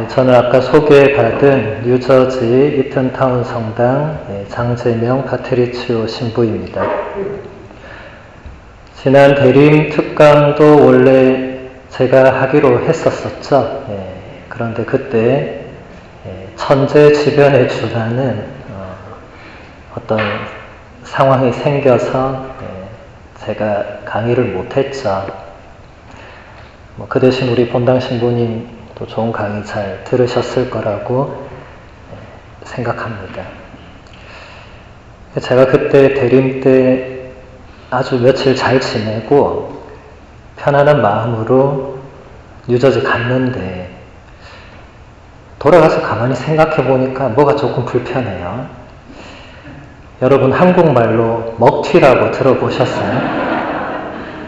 저는 아까 소개받은 뉴저지 이튼타운 성당 장재명 파트리치오 신부입니다. 지난 대림 특강도 원래 제가 하기로 했었었죠. 그런데 그때 천재지변에 준하는 어떤 상황이 생겨서 제가 강의를 못했죠. 그 대신 우리 본당 신부님도 좋은 강의 잘 들으셨을 거라고 생각합니다. 제가 그때 대림 때 아주 며칠 잘 지내고 편안한 마음으로 뉴저지 갔는데 돌아가서 가만히 생각해 보니까 뭐가 조금 불편해요. 여러분 한국말로 먹튀라고 들어보셨어요?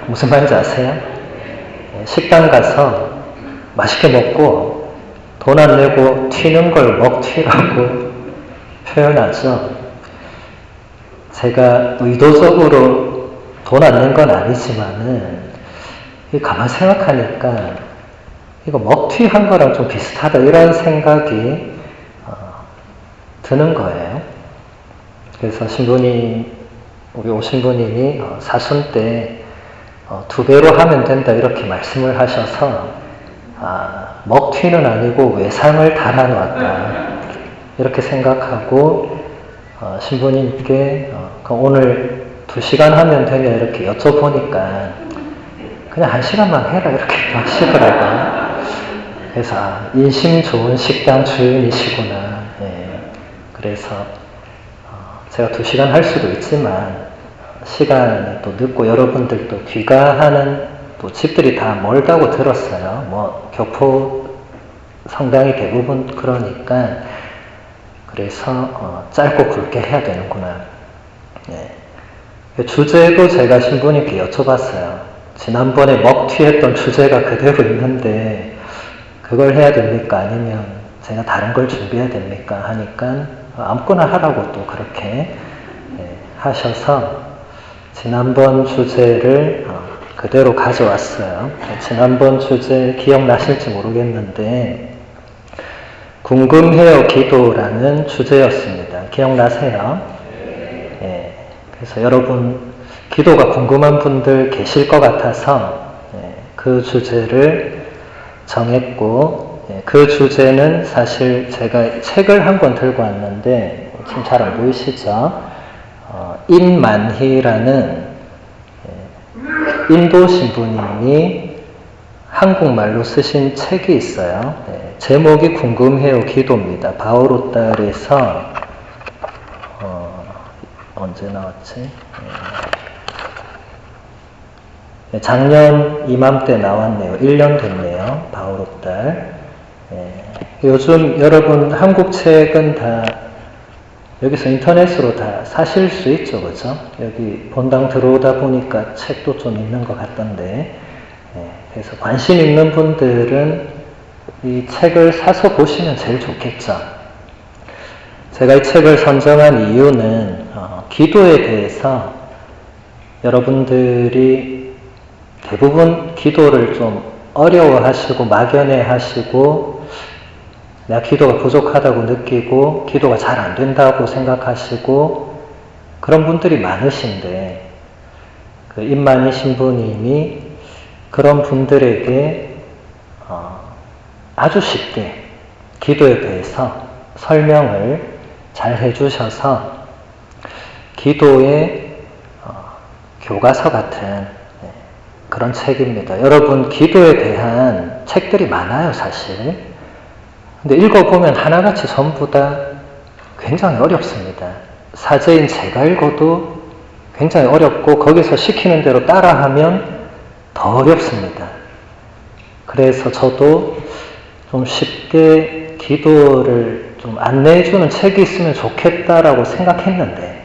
무슨 말인지 아세요? 식당 가서 맛있게 먹고 돈 안 내고 튀는 걸 먹튀라고 표현하죠. 제가 의도적으로 돈 안 낸 건 아니지만은 가만 생각하니까 이거 먹튀한 거랑 좀 비슷하다 이런 생각이 드는 거예요. 그래서 신부님, 우리 오신부님이 사순 때 2배로 하면 된다 이렇게 말씀을 하셔서 먹튀는 아니고 외상을 달아놨다 이렇게 생각하고 신부님께 오늘 2시간 하면 되냐 이렇게 여쭤보니까 그냥 1시간만 해라 이렇게 하시더라고요. 그래서 인심 좋은 식당 주인이시구나. 그래서 제가 2시간 할 수도 있지만 시간이 또 늦고 여러분들도 귀가하는 또 집들이 다 멀다고 들었어요. 교포 성당이 대부분 그러니까 그래서 짧고 굵게 해야 되는구나. 주제도 제가 신부님께 여쭤봤어요. 지난번에 먹튀했던 주제가 그대로 있는데 그걸 해야 됩니까? 아니면 제가 다른 걸 준비해야 됩니까? 하니까 아무거나 하라고 또 그렇게 하셔서 지난번 주제를 그대로 가져왔어요. 지난번 주제 기억나실지 모르겠는데 궁금해요 기도라는 주제였습니다. 기억나세요? 그래서 여러분 기도가 궁금한 분들 계실 것 같아서 그 주제를 정했고 그 주제는 사실 제가 책을 한 권 들고 왔는데 지금 잘 안 보이시죠? 인만희라는 인도 신부님이 한국말로 쓰신 책이 있어요. 제목이 궁금해요 기도입니다. 바오로딸에서 언제 나왔지? 작년 이맘때 나왔네요. 1년 됐네요. 바오로딸. 요즘 여러분 한국 책은 다 여기서 인터넷으로 다 사실 수 있죠, 그죠? 여기 본당 들어오다 보니까 책도 좀 있는 것 같던데, 그래서 관심 있는 분들은 이 책을 사서 보시면 제일 좋겠죠. 제가 이 책을 선정한 이유는 기도에 대해서 여러분들이 대부분 기도를 좀 어려워하시고 막연해하시고 내가 기도가 부족하다고 느끼고 기도가 잘 안 된다고 생각하시고 그런 분들이 많으신데 그 인만희 신부님이 그런 분들에게 아주 쉽게 기도에 대해서 설명을 잘 해주셔서 기도의 교과서 같은 그런 책입니다. 여러분 기도에 대한 책들이 많아요 사실. 근데 읽어보면 하나같이 전부 다 굉장히 어렵습니다. 사제인 제가 읽어도 굉장히 어렵고 거기서 시키는 대로 따라하면 더 어렵습니다. 그래서 저도 좀 쉽게 기도를 좀 안내해주는 책이 있으면 좋겠다라고 생각했는데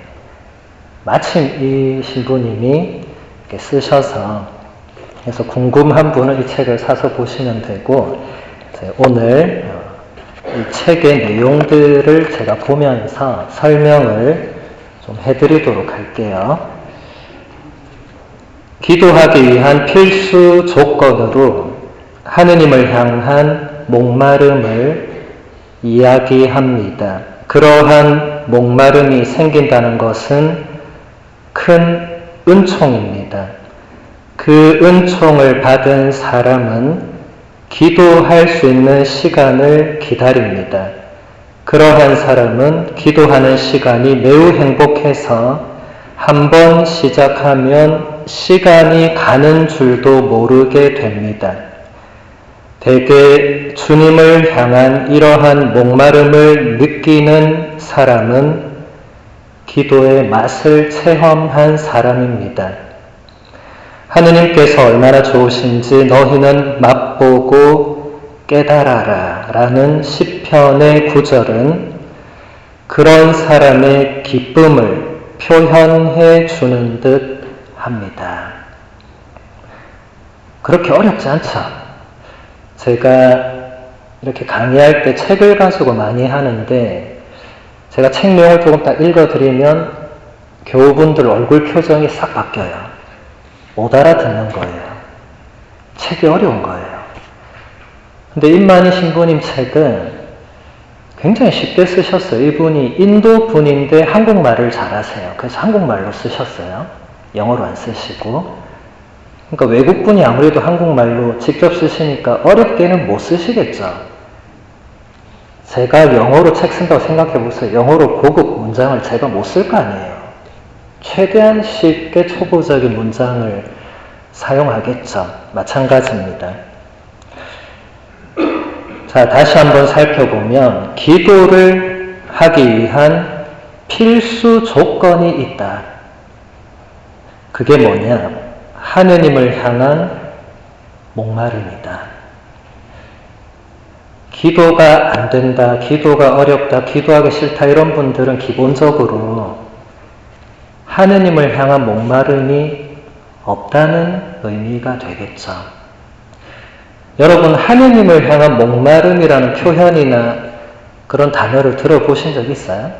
마침 이 신부님이 이렇게 쓰셔서 그래서 궁금한 분은 이 책을 사서 보시면 되고 오늘 이 책의 내용들을 제가 보면서 설명을 좀 해드리도록 할게요. 기도하기 위한 필수 조건으로 하느님을 향한 목마름을 이야기합니다. 그러한 목마름이 생긴다는 것은 큰 은총입니다. 그 은총을 받은 사람은 기도할 수 있는 시간을 기다립니다. 그러한 사람은 기도하는 시간이 매우 행복해서 한번 시작하면 시간이 가는 줄도 모르게 됩니다. 대개 주님을 향한 이러한 목마름을 느끼는 사람은 기도의 맛을 체험한 사람입니다. 하느님께서 얼마나 좋으신지 너희는 맛보고 깨달아라 라는 시편의 구절은 그런 사람의 기쁨을 표현해 주는 듯 합니다. 그렇게 어렵지 않죠? 제가 이렇게 강의할 때 책을 가지고 많이 하는데 제가 책 내용을 조금 딱 읽어드리면 교우분들 얼굴 표정이 싹 바뀌어요. 못 알아듣는 거예요. 책이 어려운 거예요. 근데 임만희 신부님 책은 굉장히 쉽게 쓰셨어요. 이분이 인도 분인데 한국말을 잘하세요. 그래서 한국말로 쓰셨어요. 영어로 안 쓰시고. 그러니까 외국분이 아무래도 한국말로 직접 쓰시니까 어렵게는 못 쓰시겠죠. 제가 영어로 책 쓴다고 생각해 보세요. 영어로 고급 문장을 제가 못 쓸 거 아니에요. 최대한 쉽게 초보적인 문장을 사용하겠죠. 마찬가지입니다. 자, 다시 한번 살펴보면 기도를 하기 위한 필수 조건이 있다. 그게 뭐냐? 하느님을 향한 목마름이다. 기도가 안 된다, 기도가 어렵다, 기도하기 싫다 이런 분들은 기본적으로 하느님을 향한 목마름이 없다는 의미가 되겠죠. 여러분, 하느님을 향한 목마름이라는 표현이나 그런 단어를 들어보신 적 있어요?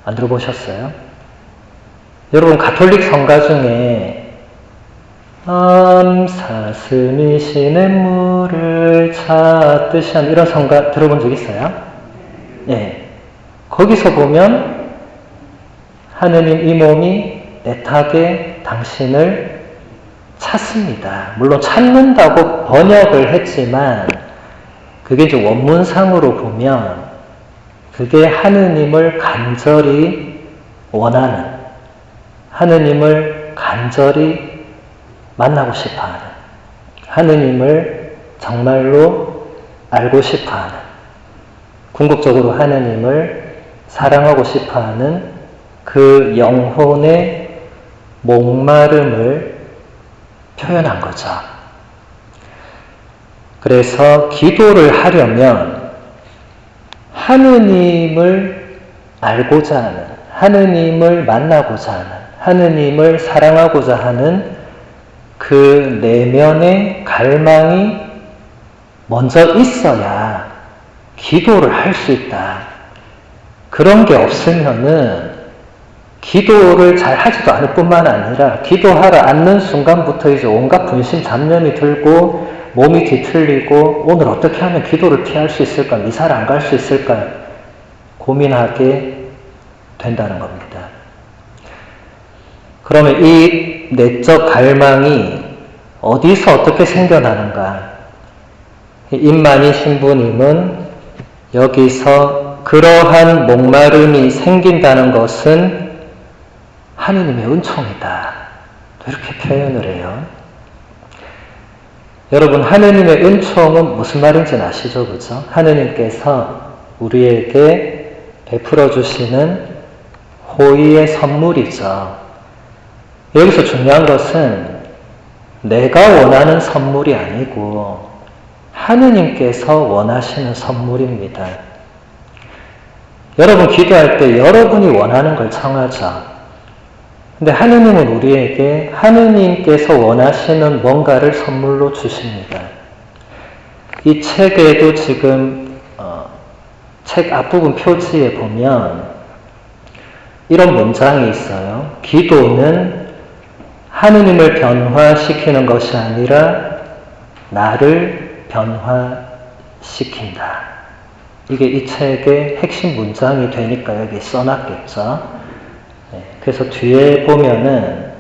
안 들어보셨어요? 여러분, 가톨릭 성가 중에 사슴이시는 물을 찾듯이 한 이런 성가 들어본 적 있어요? 네. 거기서 보면 하느님 이 몸이 애타게 당신을 찾습니다. 물론 찾는다고 번역을 했지만 그게 이제 원문상으로 보면 그게 하느님을 간절히 원하는, 하느님을 간절히 만나고 싶어하는, 하느님을 정말로 알고 싶어하는, 궁극적으로 하느님을 사랑하고 싶어하는 그 영혼의 목마름을 표현한 거죠. 그래서 기도를 하려면 하느님을 알고자 하는, 하느님을 만나고자 하는, 하느님을 사랑하고자 하는 그 내면의 갈망이 먼저 있어야 기도를 할 수 있다. 그런 게 없으면은 기도를 잘 하지도 않을 뿐만 아니라 기도하러 앉는 순간부터 이제 온갖 분심 잡념이 들고 몸이 뒤틀리고 오늘 어떻게 하면 기도를 피할 수 있을까, 미사를 안 갈 수 있을까 고민하게 된다는 겁니다. 그러면 이 내적 갈망이 어디서 어떻게 생겨나는가? 임만희 신부님은 여기서 그러한 목마름이 생긴다는 것은 하느님의 은총이다. 이렇게 표현을 해요. 여러분, 하느님의 은총은 무슨 말인지 아시죠? 그죠? 하느님께서 우리에게 베풀어 주시는 호의의 선물이죠. 여기서 중요한 것은 내가 원하는 선물이 아니고 하느님께서 원하시는 선물입니다. 여러분, 기도할 때 여러분이 원하는 걸 청하죠. 근데 하느님은 우리에게 하느님께서 원하시는 뭔가를 선물로 주십니다. 이 책에도 지금 책 앞부분 표지에 보면 이런 문장이 있어요. 기도는 하느님을 변화시키는 것이 아니라 나를 변화시킨다. 이게 이 책의 핵심 문장이 되니까 여기 써놨겠죠. 그래서 뒤에 보면은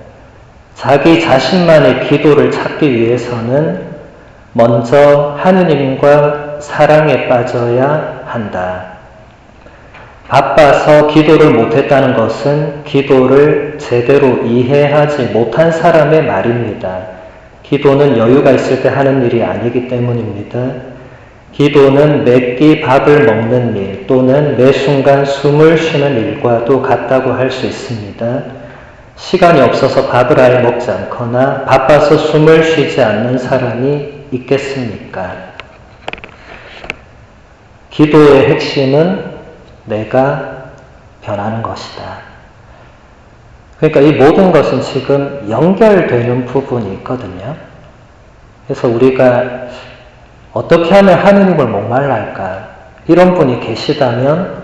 자기 자신만의 기도를 찾기 위해서는 먼저 하느님과 사랑에 빠져야 한다. 바빠서 기도를 못했다는 것은 기도를 제대로 이해하지 못한 사람의 말입니다. 기도는 여유가 있을 때 하는 일이 아니기 때문입니다. 기도는 매 끼 밥을 먹는 일 또는 매 순간 숨을 쉬는 일과도 같다고 할 수 있습니다. 시간이 없어서 밥을 아예 먹지 않거나 바빠서 숨을 쉬지 않는 사람이 있겠습니까? 기도의 핵심은 내가 변하는 것이다. 그러니까 이 모든 것은 지금 연결되는 부분이 있거든요. 그래서 우리가 어떻게 하면 하느님을 목말라 할까? 이런 분이 계시다면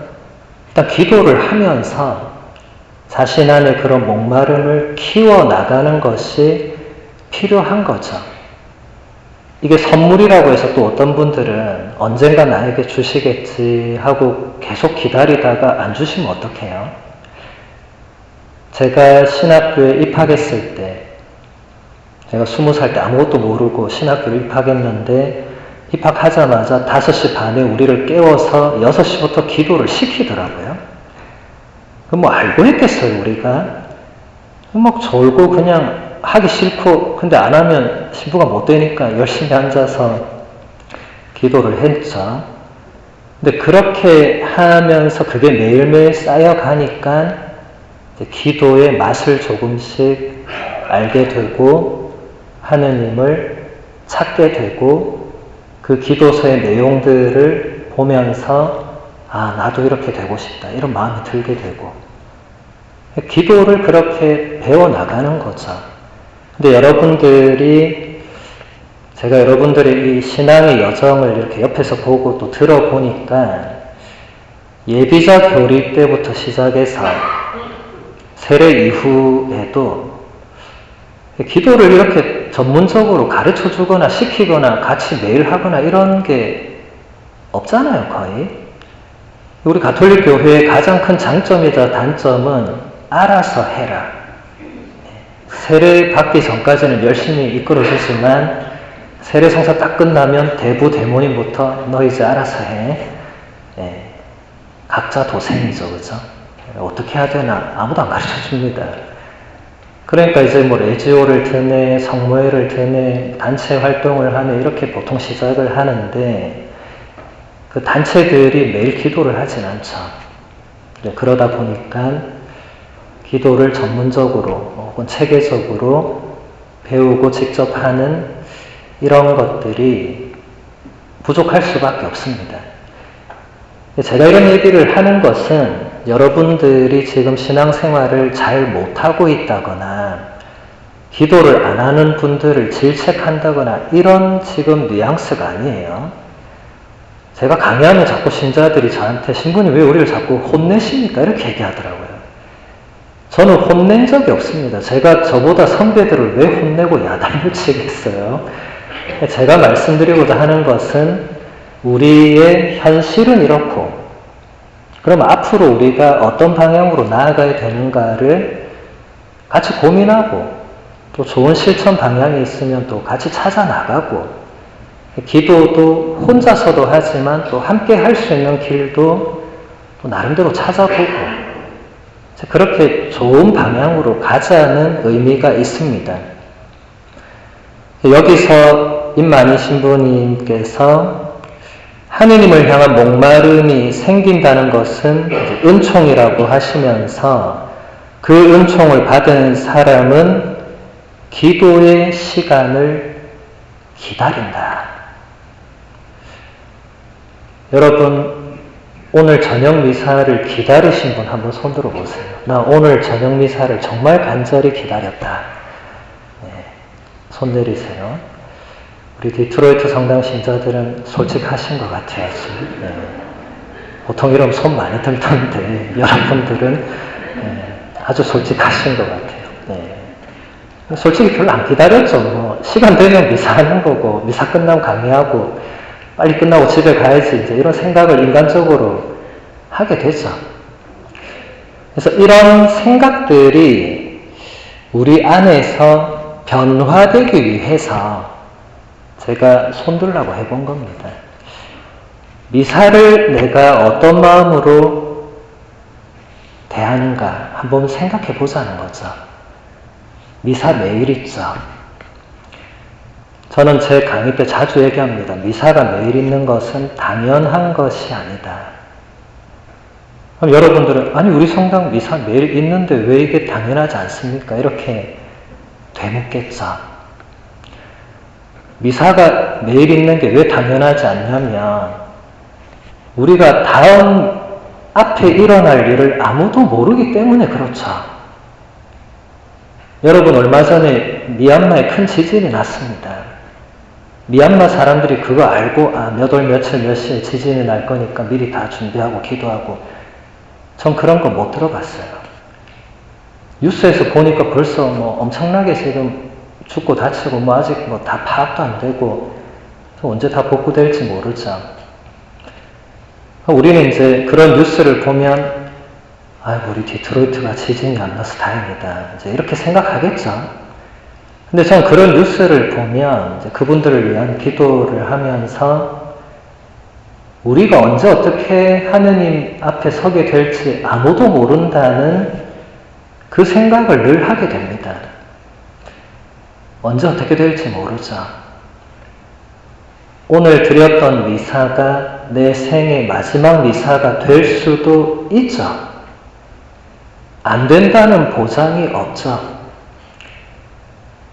일단 기도를 하면서 자신 안에 그런 목마름을 키워나가는 것이 필요한 거죠. 이게 선물이라고 해서 또 어떤 분들은 언젠가 나에게 주시겠지 하고 계속 기다리다가 안 주시면 어떡해요? 제가 신학교에 입학했을 때, 제가 20살 때 아무것도 모르고 신학교에 입학했는데 입학하자마자 5시 반에 우리를 깨워서 6시부터 기도를 시키더라고요. 그럼 뭐 알고 했겠어요, 우리가? 막 졸고 그냥 하기 싫고, 근데 안 하면 신부가 못 되니까 열심히 앉아서 기도를 했죠. 근데 그렇게 하면서 그게 매일매일 쌓여가니까 기도의 맛을 조금씩 알게 되고 하느님을 찾게 되고 그 기도서의 내용들을 보면서 아, 나도 이렇게 되고 싶다 이런 마음이 들게 되고 기도를 그렇게 배워나가는 거죠. 근데 제가 여러분들의 이 신앙의 여정을 이렇게 옆에서 보고 또 들어보니까 예비자 교리 때부터 시작해서 세례 이후에도 기도를 이렇게 전문적으로 가르쳐 주거나 시키거나 같이 매일 하거나 이런 게 없잖아요, 거의. 우리 가톨릭 교회의 가장 큰 장점이자 단점은 알아서 해라. 세례 받기 전까지는 열심히 이끌어주지만 세례 성사 딱 끝나면 대부 대모님부터 너 이제 알아서 해. 각자 도생이죠, 그죠? 어떻게 해야 되나 아무도 안 가르쳐 줍니다. 그러니까 이제 뭐 레지오를 드네, 성모회를 드네, 단체 활동을 하네 이렇게 보통 시작을 하는데 그 단체들이 매일 기도를 하진 않죠. 그러다 보니까 기도를 전문적으로 혹은 체계적으로 배우고 직접 하는 이런 것들이 부족할 수밖에 없습니다. 제가 이런 얘기를 하는 것은 여러분들이 지금 신앙생활을 잘 못하고 있다거나 기도를 안 하는 분들을 질책한다거나 이런 지금 뉘앙스가 아니에요. 제가 강의하면 자꾸 신자들이 저한테 신부님 왜 우리를 자꾸 혼내십니까? 이렇게 얘기하더라고요. 저는 혼낸 적이 없습니다. 제가 저보다 선배들을 왜 혼내고 야단을 치겠어요? 제가 말씀드리고자 하는 것은 우리의 현실은 이렇고 그럼 앞으로 우리가 어떤 방향으로 나아가야 되는가를 같이 고민하고 또 좋은 실천 방향이 있으면 또 같이 찾아 나가고 기도도 혼자서도 하지만 또 함께 할 수 있는 길도 또 나름대로 찾아보고 그렇게 좋은 방향으로 가자는 의미가 있습니다. 여기서 임만희 신부님께서 하느님을 향한 목마름이 생긴다는 것은 은총이라고 하시면서 그 은총을 받은 사람은 기도의 시간을 기다린다. 여러분 오늘 저녁 미사를 기다리신 분 한번 손 들어보세요. 나 오늘 저녁 미사를 정말 간절히 기다렸다. 손 내리세요. 우리 디트로이트 성당 신자들은 솔직하신 것 같아요. 보통 이러면 손 많이 들던데 여러분들은 아주 솔직하신 것 같아요. 솔직히 별로 안 기다렸죠. 뭐 시간 되면 미사하는 거고, 미사 끝나면 강의하고, 빨리 끝나고 집에 가야지, 이제 이런 생각을 인간적으로 하게 되죠. 그래서 이런 생각들이 우리 안에서 변화되기 위해서 제가 손들라고 해본 겁니다. 미사를 내가 어떤 마음으로 대하는가 한번 생각해 보자는 거죠. 미사 매일 있죠. 저는 제 강의 때 자주 얘기합니다. 미사가 매일 있는 것은 당연한 것이 아니다. 그럼 여러분들은 아니 우리 성당 미사 매일 있는데 왜 이게 당연하지 않습니까? 이렇게 되묻겠죠. 미사가 매일 있는 게 왜 당연하지 않냐면 우리가 다음 앞에 일어날 일을 아무도 모르기 때문에 그렇죠. 여러분 얼마 전에 미얀마에 큰 지진이 났습니다. 미얀마 사람들이 그거 알고 몇 월 며칠 몇 시에 지진이 날 거니까 미리 다 준비하고 기도하고 전 그런 거 못 들어봤어요. 뉴스에서 보니까 벌써 뭐 엄청나게 지금 죽고 다치고 뭐 아직 뭐 다 파악도 안 되고 언제 다 복구될지 모르죠. 우리는 이제 그런 뉴스를 보면 아이고 우리 디트로이트가 지진이 안 나서 다행이다. 이제 이렇게 생각하겠죠. 근데 저는 그런 뉴스를 보면 이제 그분들을 위한 기도를 하면서 우리가 언제 어떻게 하느님 앞에 서게 될지 아무도 모른다는 그 생각을 늘 하게 됩니다. 언제 어떻게 될지 모르죠. 오늘 드렸던 미사가 내 생의 마지막 미사가 될 수도 있죠. 안 된다는 보장이 없죠.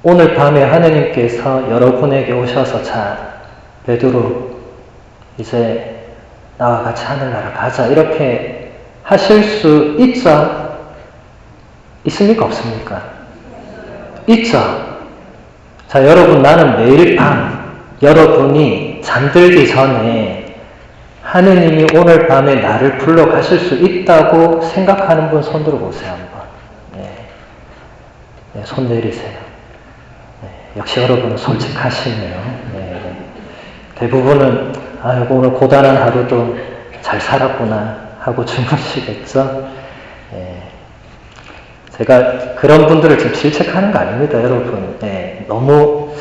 오늘 밤에 하느님께서 여러분에게 오셔서 자, 베드로 이제 나와 같이 하늘나라 가자 이렇게 하실 수 있죠? 있습니까? 없습니까? 있죠? 자, 여러분 나는 매일 밤 여러분이 잠들기 전에 하느님이 오늘 밤에 나를 불러 가실 수 있다고 생각하는 분 손 들어보세요 한번. 네, 손 내리세요. 네, 역시 여러분은 솔직하시네요. 네, 대부분은 아이고 오늘 고단한 하루도 잘 살았구나 하고 주무시겠죠. 네, 제가 그런 분들을 지금 질책하는 거 아닙니다 여러분. 네, 너무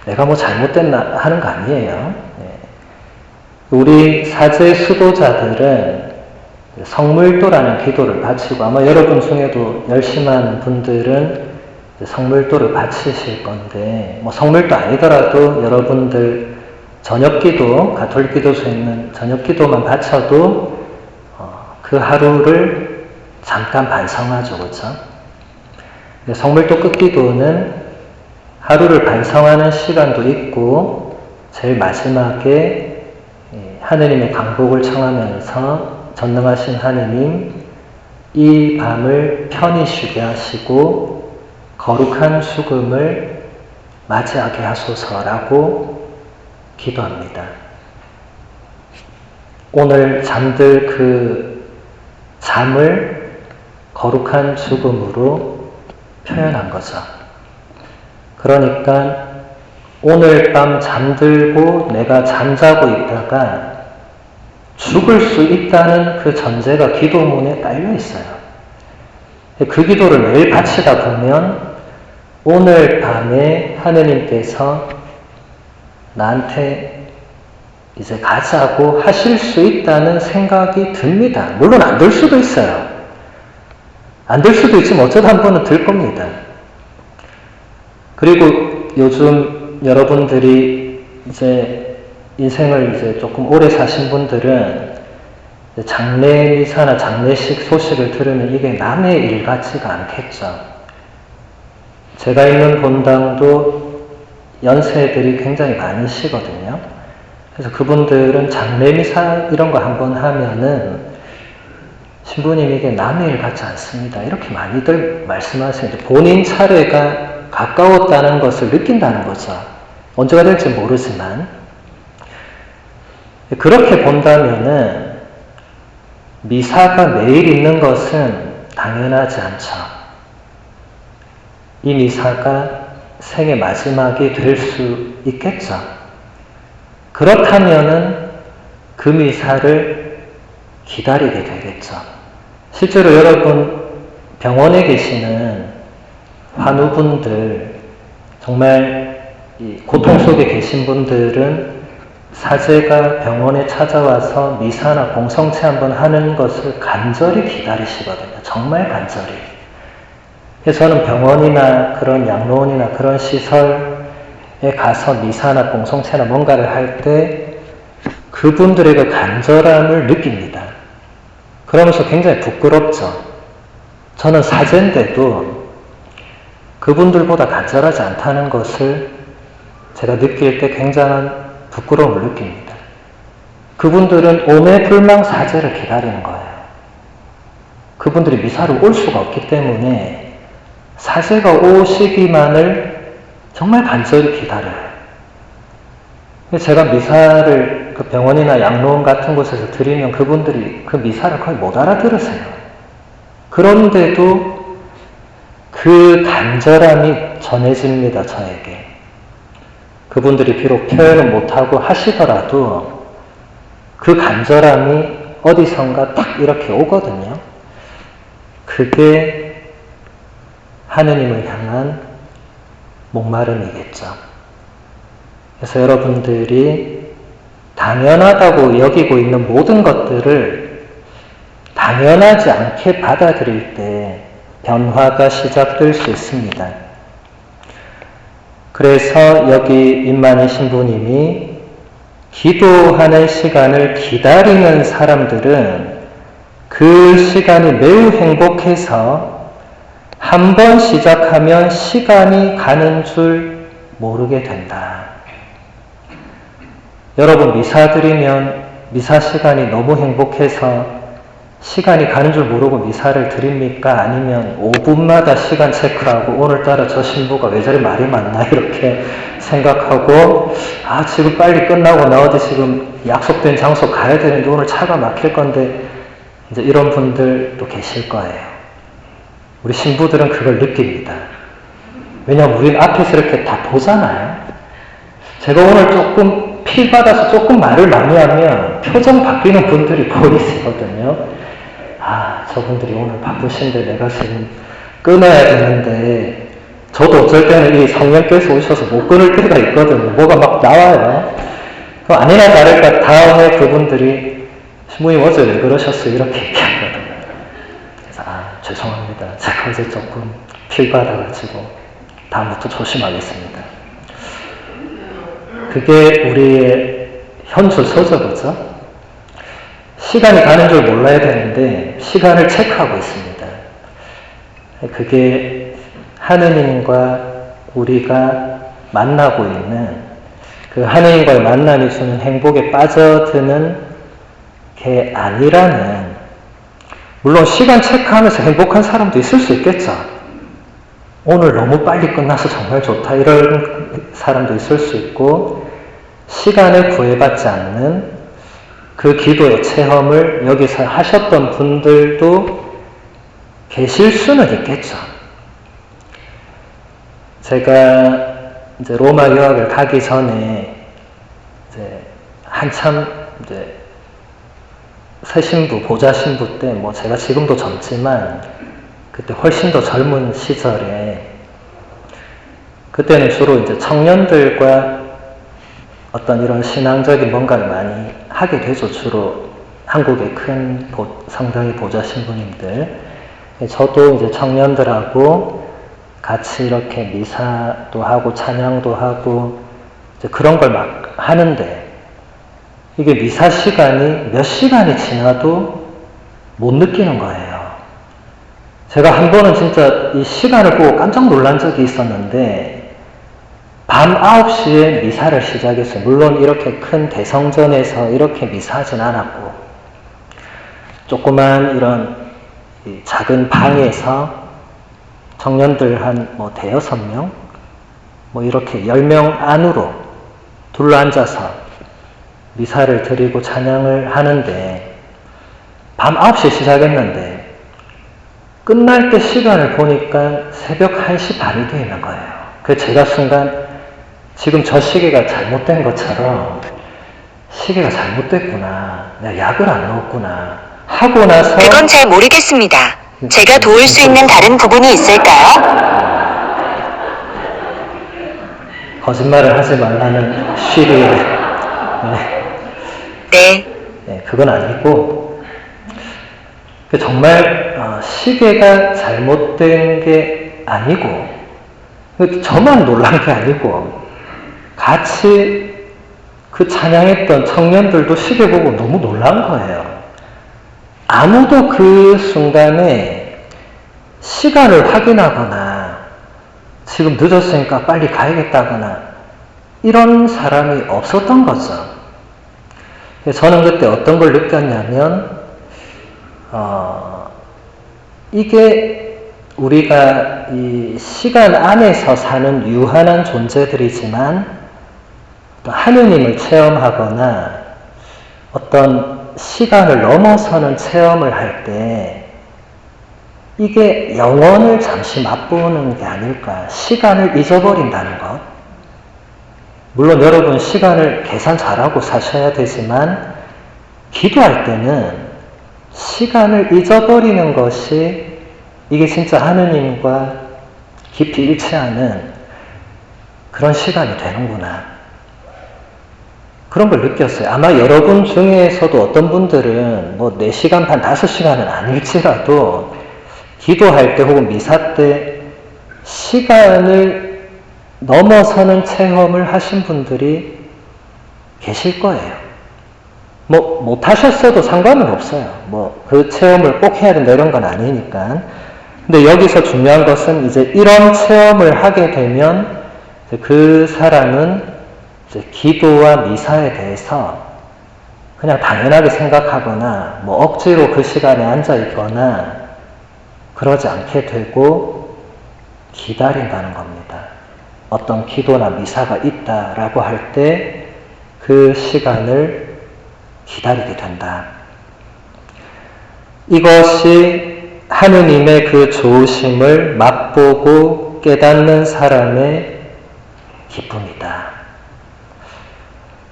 내가 뭐 잘못됐나 하는 거 아니에요. 우리 사제 수도자들은 성물도라는 기도를 바치고 아마 여러분 중에도 열심한 분들은 성물도를 바치실 건데 뭐 성물도 아니더라도 여러분들 저녁기도 가톨릭 기도소에 있는 저녁기도만 바쳐도 그 하루를 잠깐 반성하죠. 그렇죠? 성물도 끝기도는 하루를 반성하는 시간도 있고 제일 마지막에 하느님의 강복을 청하면서 전능하신 하느님 이 밤을 편히 쉬게 하시고 거룩한 수금을 맞이하게 하소서라고 기도합니다. 오늘 잠들 그 잠을 거룩한 수금으로 표현한 거죠. 그러니까 오늘 밤 잠들고 내가 잠자고 있다가 죽을 수 있다는 그 전제가 기도문에 깔려 있어요. 그 기도를 매일 바치다 보면 오늘 밤에 하느님께서 나한테 이제 가자고 하실 수 있다는 생각이 듭니다. 물론 안 될 수도 있어요. 안 될 수도 있지만 어쩌다 한 번은 들 겁니다. 그리고 요즘 여러분들이 이제 인생을 이제 조금 오래 사신 분들은 장례 미사나 장례식 소식을 들으면 이게 남의 일 같지가 않겠죠. 제가 있는 본당도 연세들이 굉장히 많으시거든요. 그래서 그분들은 장례 미사 이런 거 한번 하면은 신부님 이게 남의 일 같지 않습니다. 이렇게 많이들 말씀하세요. 본인 차례가 가까웠다는 것을 느낀다는 거죠. 언제가 될지 모르지만 그렇게 본다면은 미사가 매일 있는 것은 당연하지 않죠. 이 미사가 생의 마지막이 될 수 있겠죠. 그렇다면은 그 미사를 기다리게 되겠죠. 실제로 여러분 병원에 계시는 환우분들, 정말 이 고통 속에 계신 분들은 사제가 병원에 찾아와서 미사나 공성체 한번 하는 것을 간절히 기다리시거든요. 정말 간절히. 그래서 저는 병원이나 그런 양로원이나 그런 시설에 가서 미사나 공성체나 뭔가를 할 때 그분들의 그 간절함을 느낍니다. 그러면서 굉장히 부끄럽죠. 저는 사제인데도 그분들보다 간절하지 않다는 것을 제가 느낄 때 굉장한 부끄러움을 느낍니다. 그분들은 오매불망 사제를 기다리는 거예요. 그분들이 미사를 올 수가 없기 때문에 사제가 오시기만을 정말 간절히 기다려요. 제가 미사를 그 병원이나 양로원 같은 곳에서 드리면 그분들이 그 미사를 거의 못 알아들으세요. 그런데도 그 간절함이 전해집니다, 저에게. 그분들이 비록 표현은 못하고 하시더라도 그 간절함이 어디선가 딱 이렇게 오거든요. 그게 하느님을 향한 목마름이겠죠. 그래서 여러분들이 당연하다고 여기고 있는 모든 것들을 당연하지 않게 받아들일 때 변화가 시작될 수 있습니다. 그래서 여기 임만희 신부님이 기도하는 시간을 기다리는 사람들은 그 시간이 매우 행복해서 한 번 시작하면 시간이 가는 줄 모르게 된다. 여러분 미사 드리면 미사 시간이 너무 행복해서 시간이 가는 줄 모르고 미사를 드립니까? 아니면 5분마다 시간 체크하고 오늘따라 저 신부가 왜 저리 말이 많나 이렇게 생각하고 지금 빨리 끝나고 나 어디 지금 약속된 장소 가야 되는데 오늘 차가 막힐 건데 이제 이런 분들도 계실 거예요. 우리 신부들은 그걸 느낍니다. 왜냐하면 우리는 앞에서 이렇게 다 보잖아요. 제가 오늘 조금 필 받아서 조금 말을 많이 하면 표정 바뀌는 분들이 보이시거든요. 저분들이 오늘 바쁘신데 내가 지금 끊어야 되는데 저도 어쩔 때는 이 성령께서 오셔서 못 끊을 때가 있거든요. 뭐가 막 나와요. 그럼 아니나 다를까 다음에 그분들이 신부님 어제 왜 그러셨어요? 이렇게 얘기하거든요. 그래서 죄송합니다. 제가 어제 조금 필 받아가지고 다음부터 조심하겠습니다. 그게 우리의 현주소죠, 그죠? 시간이 가는 줄 몰라야 되는데 시간을 체크하고 있습니다. 그게 하느님과 우리가 만나고 있는 그 하느님과의 만남이 주는 행복에 빠져드는 게 아니라는, 물론 시간 체크하면서 행복한 사람도 있을 수 있겠죠. 오늘 너무 빨리 끝나서 정말 좋다 이런 사람도 있을 수 있고, 시간을 구애받지 않는 그 기도의 체험을 여기서 하셨던 분들도 계실 수는 있겠죠. 제가 이제 로마 유학을 가기 전에 이제 한참 이제 새 신부, 보좌 신부 때 제가 지금도 젊지만 그때 훨씬 더 젊은 시절에 그때는 주로 이제 청년들과 어떤 이런 신앙적인 뭔가를 많이 하게 되죠. 주로 한국의 큰 상당히 보좌 신부님들. 저도 이제 청년들하고 같이 이렇게 미사도 하고 찬양도 하고 이제 그런 걸 막 하는데, 이게 미사 시간이 몇 시간이 지나도 못 느끼는 거예요. 제가 한 번은 진짜 이 시간을 보고 깜짝 놀란 적이 있었는데, 밤 9시에 미사를 시작했어요. 물론 이렇게 큰 대성전에서 이렇게 미사하진 않았고, 조그만 이런 작은 방에서 청년들 한 대여섯 명? 이렇게 10명 안으로 둘러앉아서 미사를 드리고 찬양을 하는데, 밤 9시에 시작했는데, 끝날 때 시간을 보니까 새벽 1시 반이 되어 있는 거예요. 그래서 제가 순간 지금 저 시계가 잘못된 것처럼 시계가 잘못됐구나. 내가 약을 안 넣었구나. 하고 나서 그건 잘 모르겠습니다. 제가 도울 수 있는 다른 부분이 있을까요? 거짓말을 하지 말라는 시리에 네. 네, 그건 아니고 정말 시계가 잘못된 게 아니고 저만 놀란 게 아니고 같이 그 찬양했던 청년들도 시계 보고 너무 놀란 거예요. 아무도 그 순간에 시간을 확인하거나 지금 늦었으니까 빨리 가야겠다거나 이런 사람이 없었던 거죠. 저는 그때 어떤 걸 느꼈냐면 이게 우리가 이 시간 안에서 사는 유한한 존재들이지만 하느님을 체험하거나 어떤 시간을 넘어서는 체험을 할 때 이게 영원을 잠시 맛보는 게 아닐까. 시간을 잊어버린다는 것. 물론 여러분 시간을 계산 잘하고 사셔야 되지만 기도할 때는 시간을 잊어버리는 것이 이게 진짜 하느님과 깊이 일치하는 그런 시간이 되는구나. 그런 걸 느꼈어요. 아마 여러분 중에서도 어떤 분들은 뭐 4시간 반, 5시간은 아닐지라도 기도할 때 혹은 미사 때 시간을 넘어서는 체험을 하신 분들이 계실 거예요. 뭐 못하셨어도 상관은 없어요. 뭐 그 체험을 꼭 해야 된다 이런 건 아니니까. 근데 여기서 중요한 것은 이제 이런 체험을 하게 되면 그 사람은 이제 기도와 미사에 대해서 그냥 당연하게 생각하거나 뭐 억지로 그 시간에 앉아 있거나 그러지 않게 되고 기다린다는 겁니다. 어떤 기도나 미사가 있다라고 할 때 그 시간을 기다리게 된다. 이것이 하느님의 그 좋으심을 맛보고 깨닫는 사람의 기쁨이다.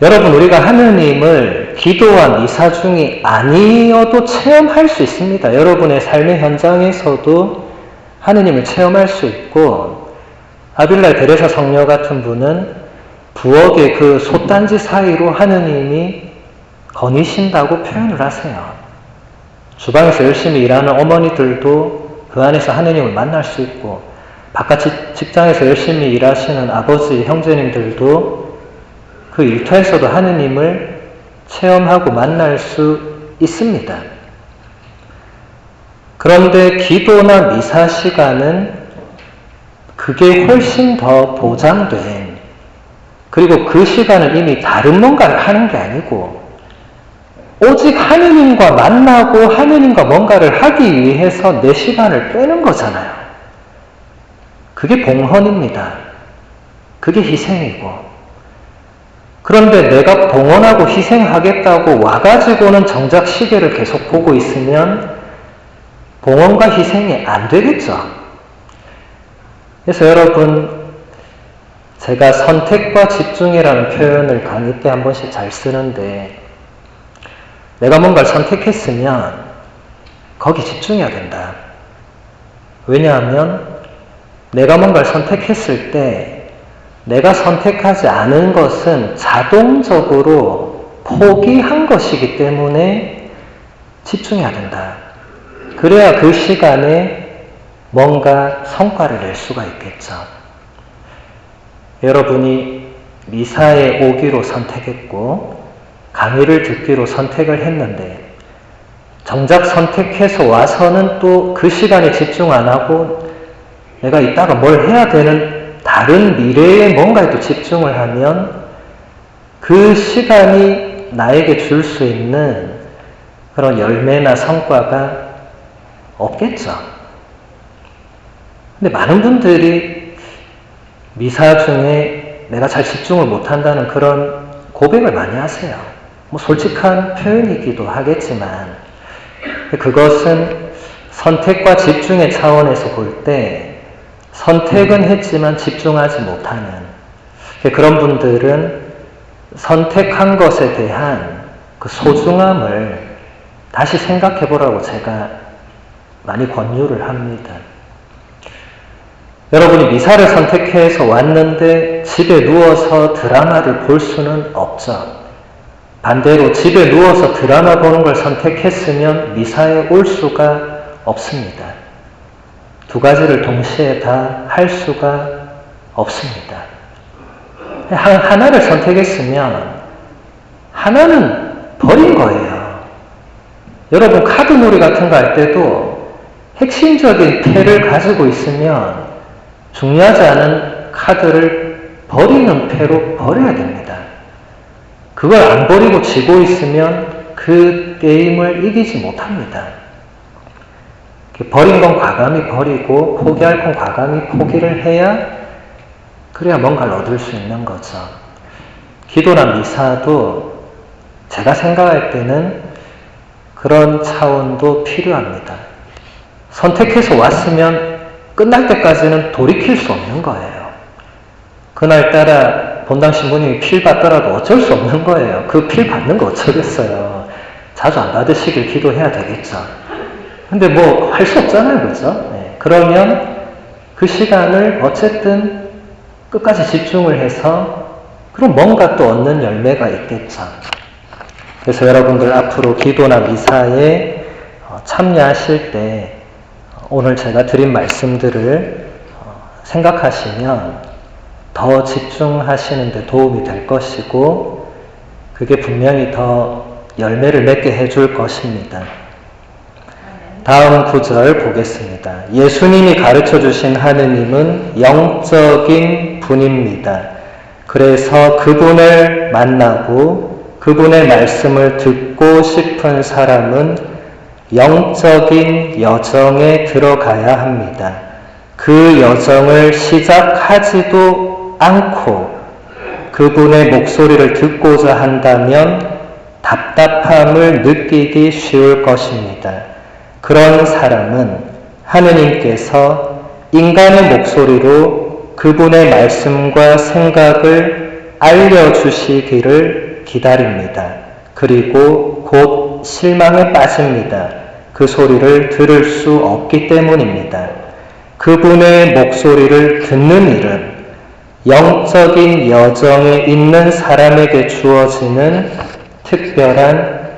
여러분, 우리가 하느님을 기도와 미사 중이 아니어도 체험할 수 있습니다. 여러분의 삶의 현장에서도 하느님을 체험할 수 있고, 아빌라 데레사 성녀 같은 분은 부엌의 그 솥단지 사이로 하느님이 거니신다고 표현을 하세요. 주방에서 열심히 일하는 어머니들도 그 안에서 하느님을 만날 수 있고, 바깥 직장에서 열심히 일하시는 아버지, 형제님들도 그 일터에서도 하느님을 체험하고 만날 수 있습니다. 그런데 기도나 미사 시간은 그게 훨씬 더 보장된, 그리고 그 시간은 이미 다른 뭔가를 하는 게 아니고 오직 하느님과 만나고 하느님과 뭔가를 하기 위해서 내 시간을 빼는 거잖아요. 그게 봉헌입니다. 그게 희생이고. 그런데 내가 봉헌하고 희생하겠다고 와가지고는 정작 시계를 계속 보고 있으면 봉헌과 희생이 안 되겠죠. 그래서 여러분, 제가 선택과 집중이라는 표현을 강의 때 한 번씩 잘 쓰는데, 내가 뭔가를 선택했으면 거기 집중해야 된다. 왜냐하면 내가 뭔가를 선택했을 때 내가 선택하지 않은 것은 자동적으로 포기한 것이기 때문에 집중해야 된다. 그래야 그 시간에 뭔가 성과를 낼 수가 있겠죠. 여러분이 미사에 오기로 선택했고 강의를 듣기로 선택을 했는데 정작 선택해서 와서는 또 그 시간에 집중 안 하고 내가 이따가 뭘 해야 되는 다른 미래의 뭔가에 또 집중을 하면 그 시간이 나에게 줄 수 있는 그런 열매나 성과가 없겠죠. 근데 많은 분들이 미사 중에 내가 잘 집중을 못한다는 그런 고백을 많이 하세요. 뭐 솔직한 표현이기도 하겠지만 그것은 선택과 집중의 차원에서 볼 때 선택은 했지만 집중하지 못하는 그런 분들은 선택한 것에 대한 그 소중함을 다시 생각해 보라고 제가 많이 권유를 합니다. 여러분이 미사를 선택해서 왔는데 집에 누워서 드라마를 볼 수는 없죠. 반대로 집에 누워서 드라마 보는 걸 선택했으면 미사에 올 수가 없습니다. 두 가지를 동시에 다 할 수가 없습니다. 하나를 선택했으면 하나는 버린 거예요. 여러분 카드놀이 같은 거 할 때도 핵심적인 패를 가지고 있으면 중요하지 않은 카드를 버리는 패로 버려야 됩니다. 그걸 안 버리고 지고 있으면 그 게임을 이기지 못합니다. 버린 건 과감히 버리고 포기할 건 과감히 포기를 해야 그래야 뭔가를 얻을 수 있는 거죠. 기도나 미사도 제가 생각할 때는 그런 차원도 필요합니다. 선택해서 왔으면 끝날 때까지는 돌이킬 수 없는 거예요. 그날따라 본당 신부님이 필 받더라도 어쩔 수 없는 거예요. 그 필 받는 거 어쩌겠어요. 자주 안 받으시길 기도해야 되겠죠. 근데 뭐 할 수 없잖아요. 그죠? 네. 그러면 그 시간을 어쨌든 끝까지 집중을 해서 그럼 뭔가 또 얻는 열매가 있겠죠. 그래서 여러분들 앞으로 기도나 미사에 참여하실 때 오늘 제가 드린 말씀들을 생각하시면 더 집중하시는 데 도움이 될 것이고 그게 분명히 더 열매를 맺게 해줄 것입니다. 다음 구절 보겠습니다. 예수님이 가르쳐 주신 하느님은 영적인 분입니다. 그래서 그분을 만나고 그분의 말씀을 듣고 싶은 사람은 영적인 여정에 들어가야 합니다. 그 여정을 시작하지도 않고 그분의 목소리를 듣고자 한다면 답답함을 느끼기 쉬울 것입니다. 그런 사람은 하느님께서 인간의 목소리로 그분의 말씀과 생각을 알려주시기를 기다립니다. 그리고 곧 실망에 빠집니다. 그 소리를 들을 수 없기 때문입니다. 그분의 목소리를 듣는 일은 영적인 여정에 있는 사람에게 주어지는 특별한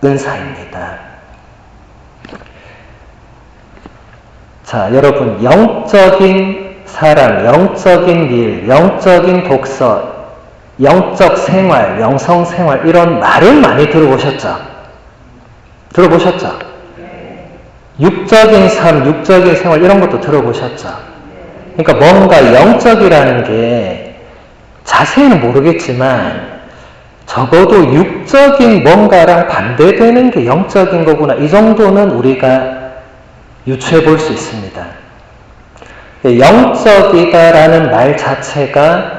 은사입니다. 자, 여러분, 영적인 사람, 영적인 일, 영적인 독서, 영적 생활, 영성 생활 이런 말은 많이 들어보셨죠? 들어보셨죠? 육적인 삶, 육적인 생활 이런 것도 들어보셨죠? 그러니까 뭔가 영적이라는 게 자세히는 모르겠지만 적어도 육적인 뭔가랑 반대되는 게 영적인 거구나 이 정도는 우리가 유추해 볼 수 있습니다. 영적이다라는 말 자체가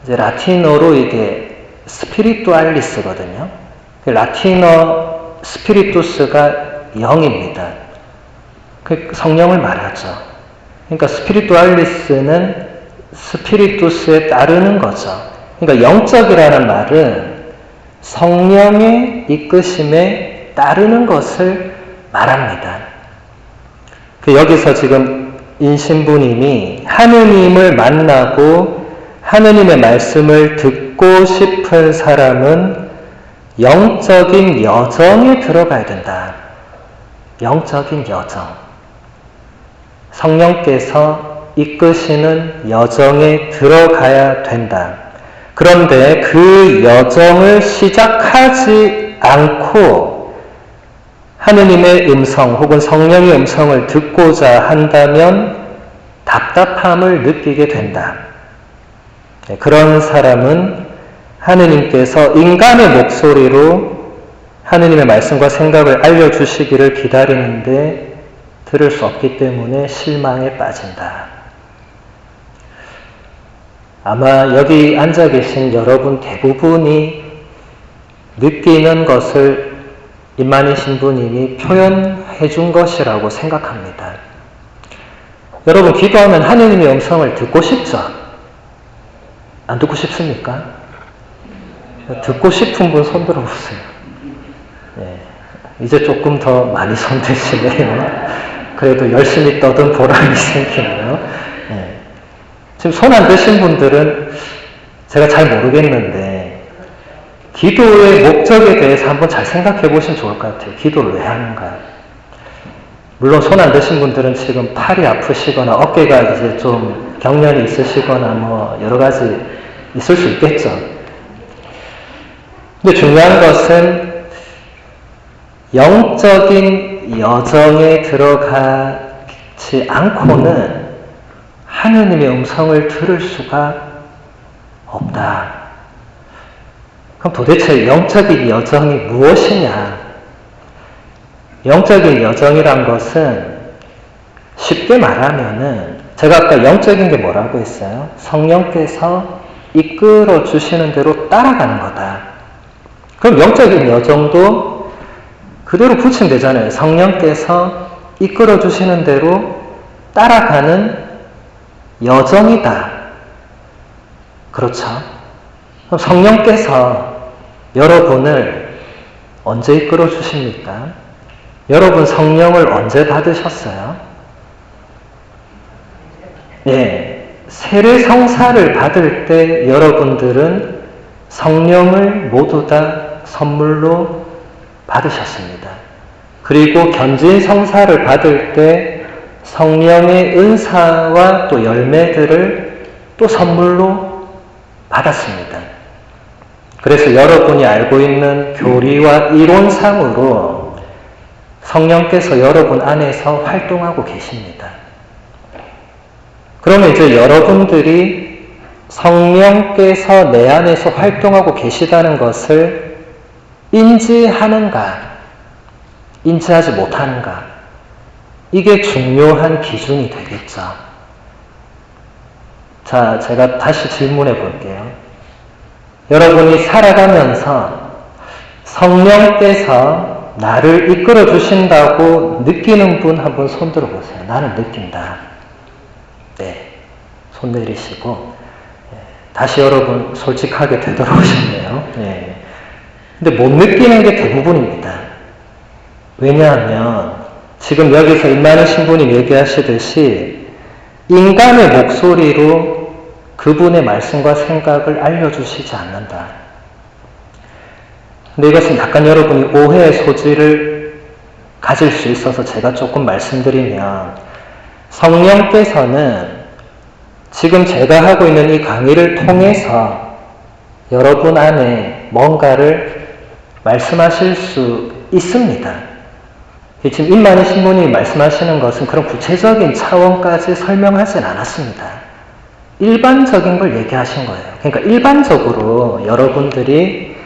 이제 라틴어로 이게 스피리투알리스거든요. 라틴어 스피리투스가 영입니다. 그 성령을 말하죠. 그러니까 스피리투알리스는 스피리투스에 따르는 거죠. 그러니까 영적이라는 말은 성령의 이끄심에 따르는 것을 말합니다. 여기서 지금 인신부님이 하느님을 만나고 하느님의 말씀을 듣고 싶은 사람은 영적인 여정에 들어가야 된다. 영적인 여정. 성령께서 이끄시는 여정에 들어가야 된다. 그런데 그 여정을 시작하지 않고 하느님의 음성 혹은 성령의 음성을 듣고자 한다면 답답함을 느끼게 된다. 그런 사람은 하느님께서 인간의 목소리로 하느님의 말씀과 생각을 알려주시기를 기다리는데 들을 수 없기 때문에 실망에 빠진다. 아마 여기 앉아 계신 여러분 대부분이 느끼는 것을 임만희 신부님이 표현해 준 것이라고 생각합니다. 여러분 기도하면 하느님의 음성을 듣고 싶죠? 안 듣고 싶습니까? 듣고 싶은 분 손 들어보세요. 네. 이제 조금 더 많이 손 드시네요. 그래도 열심히 떠든 보람이 생기네요. 네. 지금 손 안 드신 분들은 제가 잘 모르겠는데 기도의 목적에 대해서 한번 잘 생각해 보시면 좋을 것 같아요. 기도를 왜 하는가? 물론 손 안 드신 분들은 지금 팔이 아프시거나 어깨가 이제 좀 경련이 있으시거나 뭐 여러 가지 있을 수 있겠죠. 근데 중요한 것은 영적인 여정에 들어가지 않고는 하느님의 음성을 들을 수가 없다. 그럼 도대체 영적인 여정이 무엇이냐? 영적인 여정이란 것은 쉽게 말하면은 제가 아까 영적인 게 뭐라고 했어요? 성령께서 이끌어 주시는 대로 따라가는 거다. 그럼 영적인 여정도 그대로 붙이면 되잖아요. 성령께서 이끌어 주시는 대로 따라가는 여정이다. 그렇죠? 그럼 성령께서 여러분을 언제 이끌어 주십니까? 여러분 성령을 언제 받으셨어요? 예, 세례성사를 받을 때 여러분들은 성령을 모두 다 선물로 받으셨습니다. 그리고 견진성사를 받을 때 성령의 은사와 또 열매들을 또 선물로 받았습니다. 그래서 여러분이 알고 있는 교리와 이론상으로 성령께서 여러분 안에서 활동하고 계십니다. 그러면 이제 여러분들이 성령께서 내 안에서 활동하고 계시다는 것을 인지하는가, 인지하지 못하는가, 이게 중요한 기준이 되겠죠. 자, 제가 다시 질문해 볼게요. 여러분이 살아가면서 성령께서 나를 이끌어 주신다고 느끼는 분 한 분 손 들어보세요. 나는 느낀다. 네, 손 내리시고 다시 여러분 솔직하게 되돌아오셨네요. 네. 근데 못 느끼는 게 대부분입니다. 왜냐하면 지금 여기서 임마누엘 신부님 얘기하시듯이 인간의 목소리로 그분의 말씀과 생각을 알려주시지 않는다. 근데 이것은 약간 여러분이 오해의 소지를 가질 수 있어서 제가 조금 말씀드리면 성령께서는 지금 제가 하고 있는 이 강의를 통해서 여러분 안에 뭔가를 말씀하실 수 있습니다. 지금 임마누엘 신부님이 말씀하시는 것은 그런 구체적인 차원까지 설명하진 않았습니다. 일반적인 걸 얘기하신 거예요. 그러니까 일반적으로 여러분들이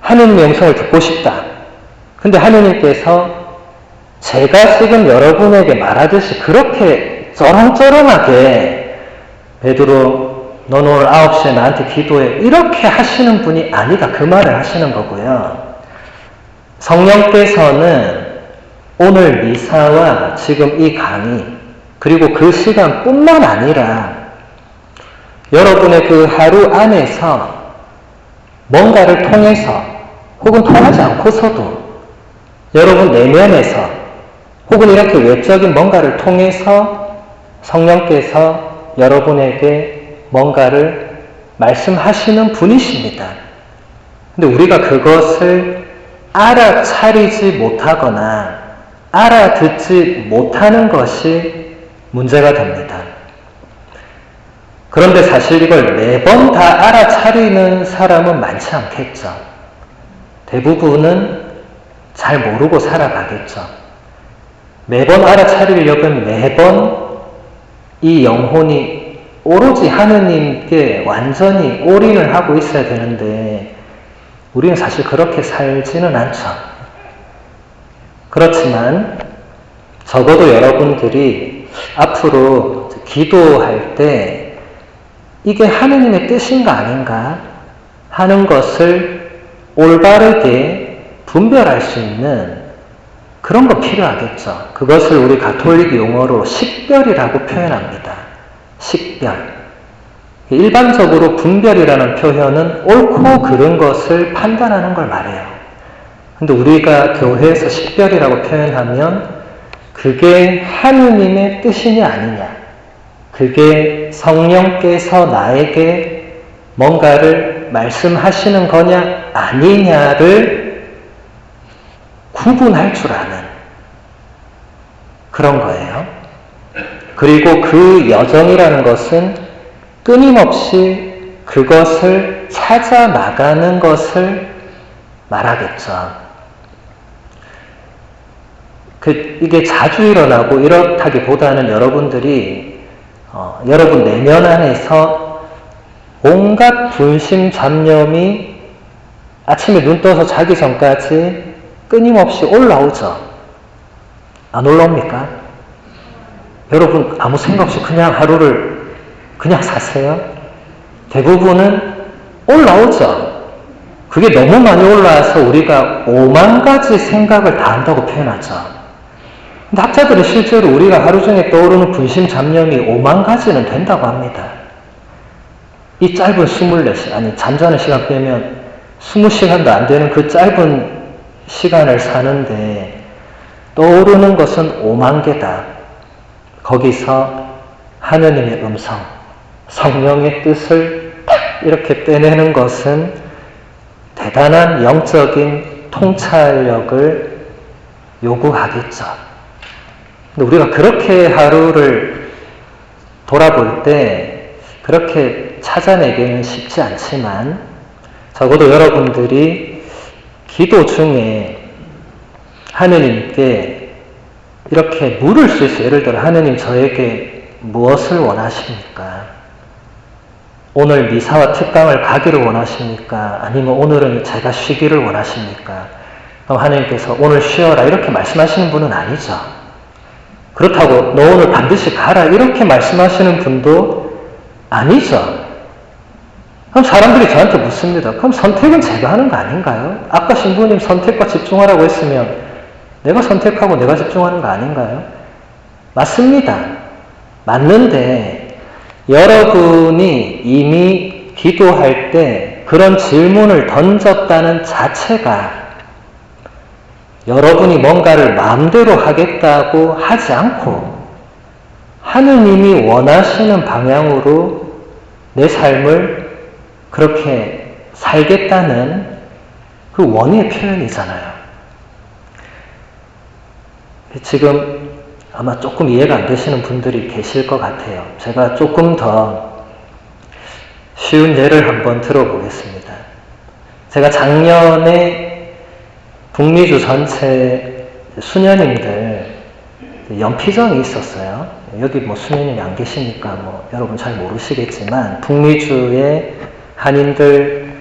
하느님의 음성을 듣고 싶다. 근데 하느님께서 제가 지금 여러분에게 말하듯이 그렇게 쩌렁쩌렁하게 베드로 넌 오늘 9시에 나한테 기도해 이렇게 하시는 분이 아니다. 그 말을 하시는 거고요. 성령께서는 오늘 미사와 지금 이 강의 그리고 그 시간뿐만 아니라 여러분의 그 하루 안에서 뭔가를 통해서 혹은 통하지 않고서도 여러분 내면에서 혹은 이렇게 외적인 뭔가를 통해서 성령께서 여러분에게 뭔가를 말씀하시는 분이십니다. 근데 우리가 그것을 알아차리지 못하거나 알아듣지 못하는 것이 문제가 됩니다. 그런데 사실 이걸 매번 다 알아차리는 사람은 많지 않겠죠. 대부분은 잘 모르고 살아가겠죠. 매번 알아차리려면 매번 이 영혼이 오로지 하느님께 완전히 올인을 하고 있어야 되는데 우리는 사실 그렇게 살지는 않죠. 그렇지만 적어도 여러분들이 앞으로 기도할 때 이게 하느님의 뜻인가 아닌가 하는 것을 올바르게 분별할 수 있는 그런 거 필요하겠죠. 그것을 우리 가톨릭 용어로 식별이라고 표현합니다. 식별. 일반적으로 분별이라는 표현은 옳고 그른 것을 판단하는 걸 말해요. 근데 우리가 교회에서 식별이라고 표현하면 그게 하느님의 뜻이냐 아니냐, 그게 성령께서 나에게 뭔가를 말씀하시는 거냐 아니냐를 구분할 줄 아는 그런 거예요. 그리고 그 여정이라는 것은 끊임없이 그것을 찾아 나가는 것을 말하겠죠. 이게 자주 일어나고 이렇다기보다는 여러분들이 여러분 내면 안에서 온갖 분심 잡념이 아침에 눈 떠서 자기 전까지 끊임없이 올라오죠. 안 올라옵니까? 여러분 아무 생각 없이 그냥 하루를 그냥 사세요? 대부분은 올라오죠. 그게 너무 많이 올라와서 우리가 5만 가지 생각을 다 한다고 표현하죠. 근데 학자들은 실제로 우리가 하루 종일 떠오르는 분심 잡념이 5만 가지는 된다고 합니다. 이 짧은 24시간, 아니 잠자는 시간 빼면 20시간도 안 되는 그 짧은 시간을 사는데 떠오르는 것은 5만 개다. 거기서 하느님의 음성, 성령의 뜻을 딱 이렇게 떼내는 것은 대단한 영적인 통찰력을 요구하겠죠. 근데 우리가 그렇게 하루를 돌아볼 때 그렇게 찾아내기는 쉽지 않지만 적어도 여러분들이 기도 중에 하느님께 이렇게 물을 수 있어요. 예를 들어 하느님 저에게 무엇을 원하십니까? 오늘 미사와 특강을 가기를 원하십니까? 아니면 오늘은 제가 쉬기를 원하십니까? 그럼 하느님께서 오늘 쉬어라 이렇게 말씀하시는 분은 아니죠. 그렇다고 너 오늘 반드시 가라 이렇게 말씀하시는 분도 아니죠. 그럼 사람들이 저한테 묻습니다. 그럼 선택은 제가 하는 거 아닌가요? 아까 신부님 선택과 집중하라고 했으면 내가 선택하고 내가 집중하는 거 아닌가요? 맞습니다. 맞는데 여러분이 이미 기도할 때 그런 질문을 던졌다는 자체가 여러분이 뭔가를 마음대로 하겠다고 하지 않고 하느님이 원하시는 방향으로 내 삶을 그렇게 살겠다는 그 원의 표현이잖아요. 지금 아마 조금 이해가 안 되시는 분들이 계실 것 같아요. 제가 조금 더 쉬운 예를 한번 들어보겠습니다. 제가 작년에 북미주 전체 수녀님들 연피정이 있었어요. 여기 뭐 수녀님이 안 계시니까 뭐 여러분 잘 모르시겠지만 북미주의 한인들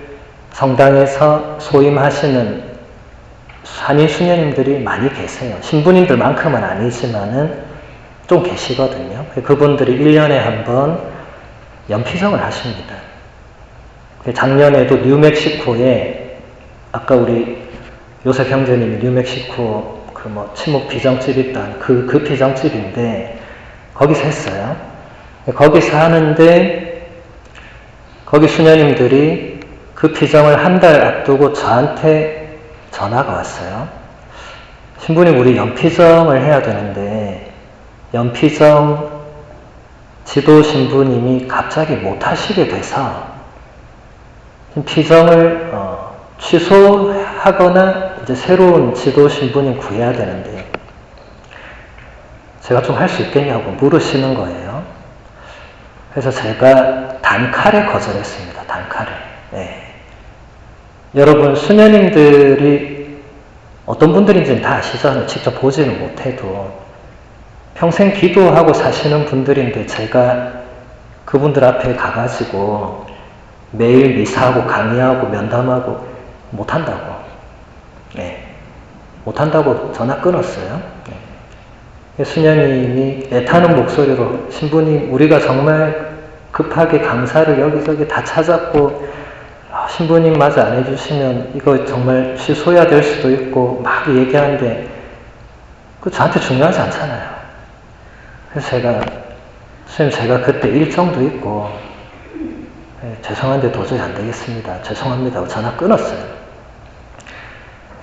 성당에서 소임하시는 한인 수녀님들이 많이 계세요. 신부님들만큼은 아니지만은 좀 계시거든요. 그분들이 1년에 한 번 연피정을 하십니다. 작년에도 뉴멕시코에 아까 우리 요셉 형제님이 뉴멕시코 그 뭐 침묵 피정집 있던 그 피정집인데 거기서 했어요. 거기서 하는데 거기 수녀님들이 그 피정을 한 달 앞두고 저한테 전화가 왔어요. 신부님 우리 연피정을 해야 되는데 연피정 지도 신부님이 갑자기 못 하시게 돼서 피정을 취소하거나 이제 새로운 지도 신부님 구해야 되는데 제가 좀 할 수 있겠냐고 물으시는 거예요. 그래서 제가 단칼에 거절했습니다. 단칼에. 네. 여러분 수녀님들이 어떤 분들인지는 다 아시잖아요. 직접 보지는 못해도 평생 기도하고 사시는 분들인데 제가 그분들 앞에 가가지고 매일 미사하고 강의하고 면담하고 못한다고. 네. 못한다고 전화 끊었어요. 네. 수녀님이 애타는 목소리로 신부님 우리가 정말 급하게 강사를 여기저기 다 찾았고 신부님 마저 안 해주시면 이거 정말 취소해야 될 수도 있고 막 얘기하는데 그 저한테 중요하지 않잖아요. 그래서 선생님 제가 그때 일정도 있고 죄송한데 도저히 안 되겠습니다. 죄송합니다 하고 전화 끊었어요.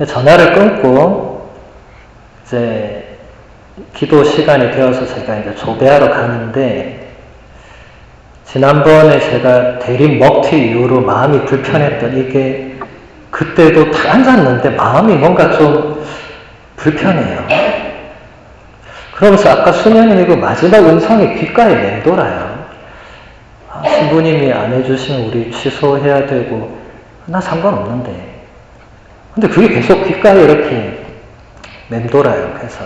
전화를 끊고 이제 기도 시간이 되어서 제가 이제 조배하러 가는데 지난번에 제가 대립 먹튀 이후로 마음이 불편했던 이게 그때도 딱 앉았는데 마음이 뭔가 좀 불편해요. 그러면서 아까 수녀님이 그 마지막 음성이 귓가에 맴돌아요. 신부님이 안 해주시면 우리 취소해야 되고 나 상관없는데 근데 그게 계속 귓가에 이렇게 맴돌아요. 그래서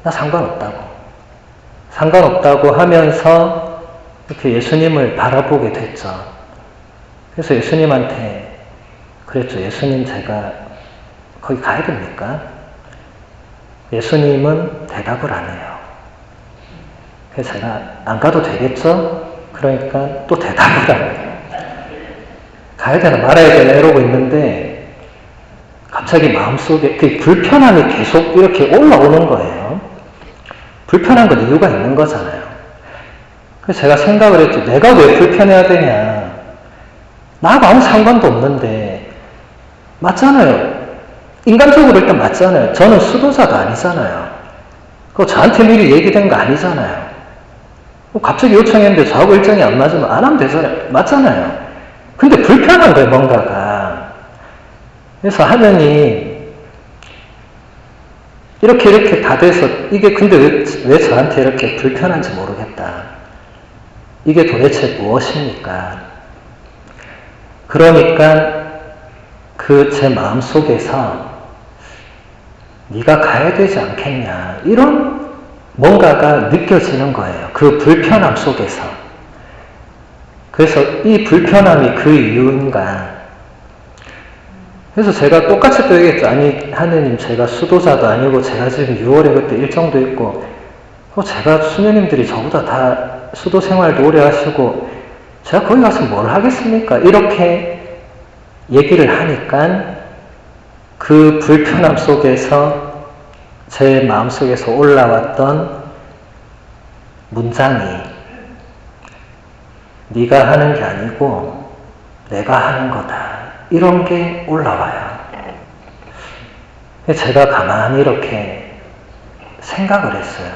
나 상관없다고 하면서 이렇게 예수님을 바라보게 됐죠. 그래서 예수님한테 그랬죠. 예수님 제가 거기 가야 됩니까? 예수님은 대답을 안 해요. 그래서 제가 안 가도 되겠죠? 그러니까 또 대답을 안 해요. 가야 되나 말아야 되나 이러고 있는데 갑자기 마음속에 그 불편함이 계속 이렇게 올라오는 거예요. 불편한 건 이유가 있는 거잖아요. 그래서 제가 생각을 했죠. 내가 왜 불편해야 되냐. 나하고 아무 상관도 없는데 맞잖아요. 인간적으로 일단 맞잖아요. 저는 수도자도 아니잖아요. 그거 저한테 미리 얘기된 거 아니잖아요. 갑자기 요청했는데 저하고 일정이 안 맞으면 안 하면 되잖아요. 맞잖아요. 근데 불편한 거예요, 뭔가가. 그래서 하느님, 이렇게 다 돼서, 이게 근데 왜 저한테 이렇게 불편한지 모르겠다. 이게 도대체 무엇입니까? 그러니까 그 제 마음 속에서 네가 가야 되지 않겠냐 이런 뭔가가 느껴지는 거예요. 그 불편함 속에서. 그래서 이 불편함이 그 이유인가. 그래서 제가 똑같이 또 얘기했죠. 아니 하느님 제가 수도자도 아니고 제가 지금 6월에 그때 일정도 있고 제가 수녀님들이 저보다 다 수도 생활도 오래 하시고 제가 거기 가서 뭘 하겠습니까? 이렇게 얘기를 하니까 그 불편함 속에서 제 마음속에서 올라왔던 문장이 네가 하는 게 아니고 내가 하는 거다. 이런 게 올라와요. 제가 가만히 이렇게 생각을 했어요.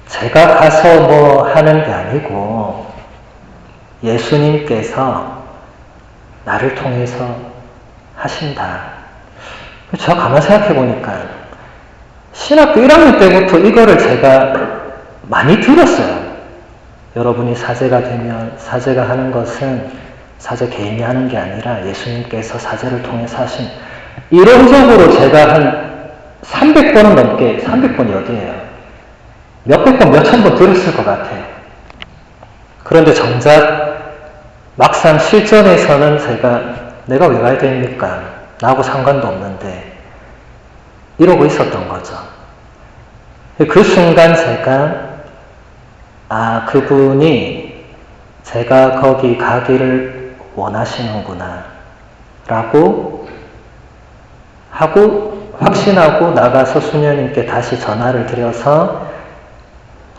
제가 가서 뭐 하는 게 아니고 예수님께서 나를 통해서 하신다. 제가 가만히 생각해 보니까 신학교 1학년 때부터 이거를 제가 많이 들었어요. 여러분이 사제가 되면 사제가 하는 것은 사제 개인이 하는 게 아니라 예수님께서 사제를 통해서 하신 이론적으로 제가 한 300번은 넘게 300번이 어디예요? 몇백 번, 몇천 번 들었을 것 같아요. 그런데 정작 막상 실전에서는 내가 왜 가야 됩니까? 나하고 상관도 없는데 이러고 있었던 거죠. 그 순간 제가 그분이 제가 거기 가기를 원하시는구나 라고 하고 확신하고 나가서 수녀님께 다시 전화를 드려서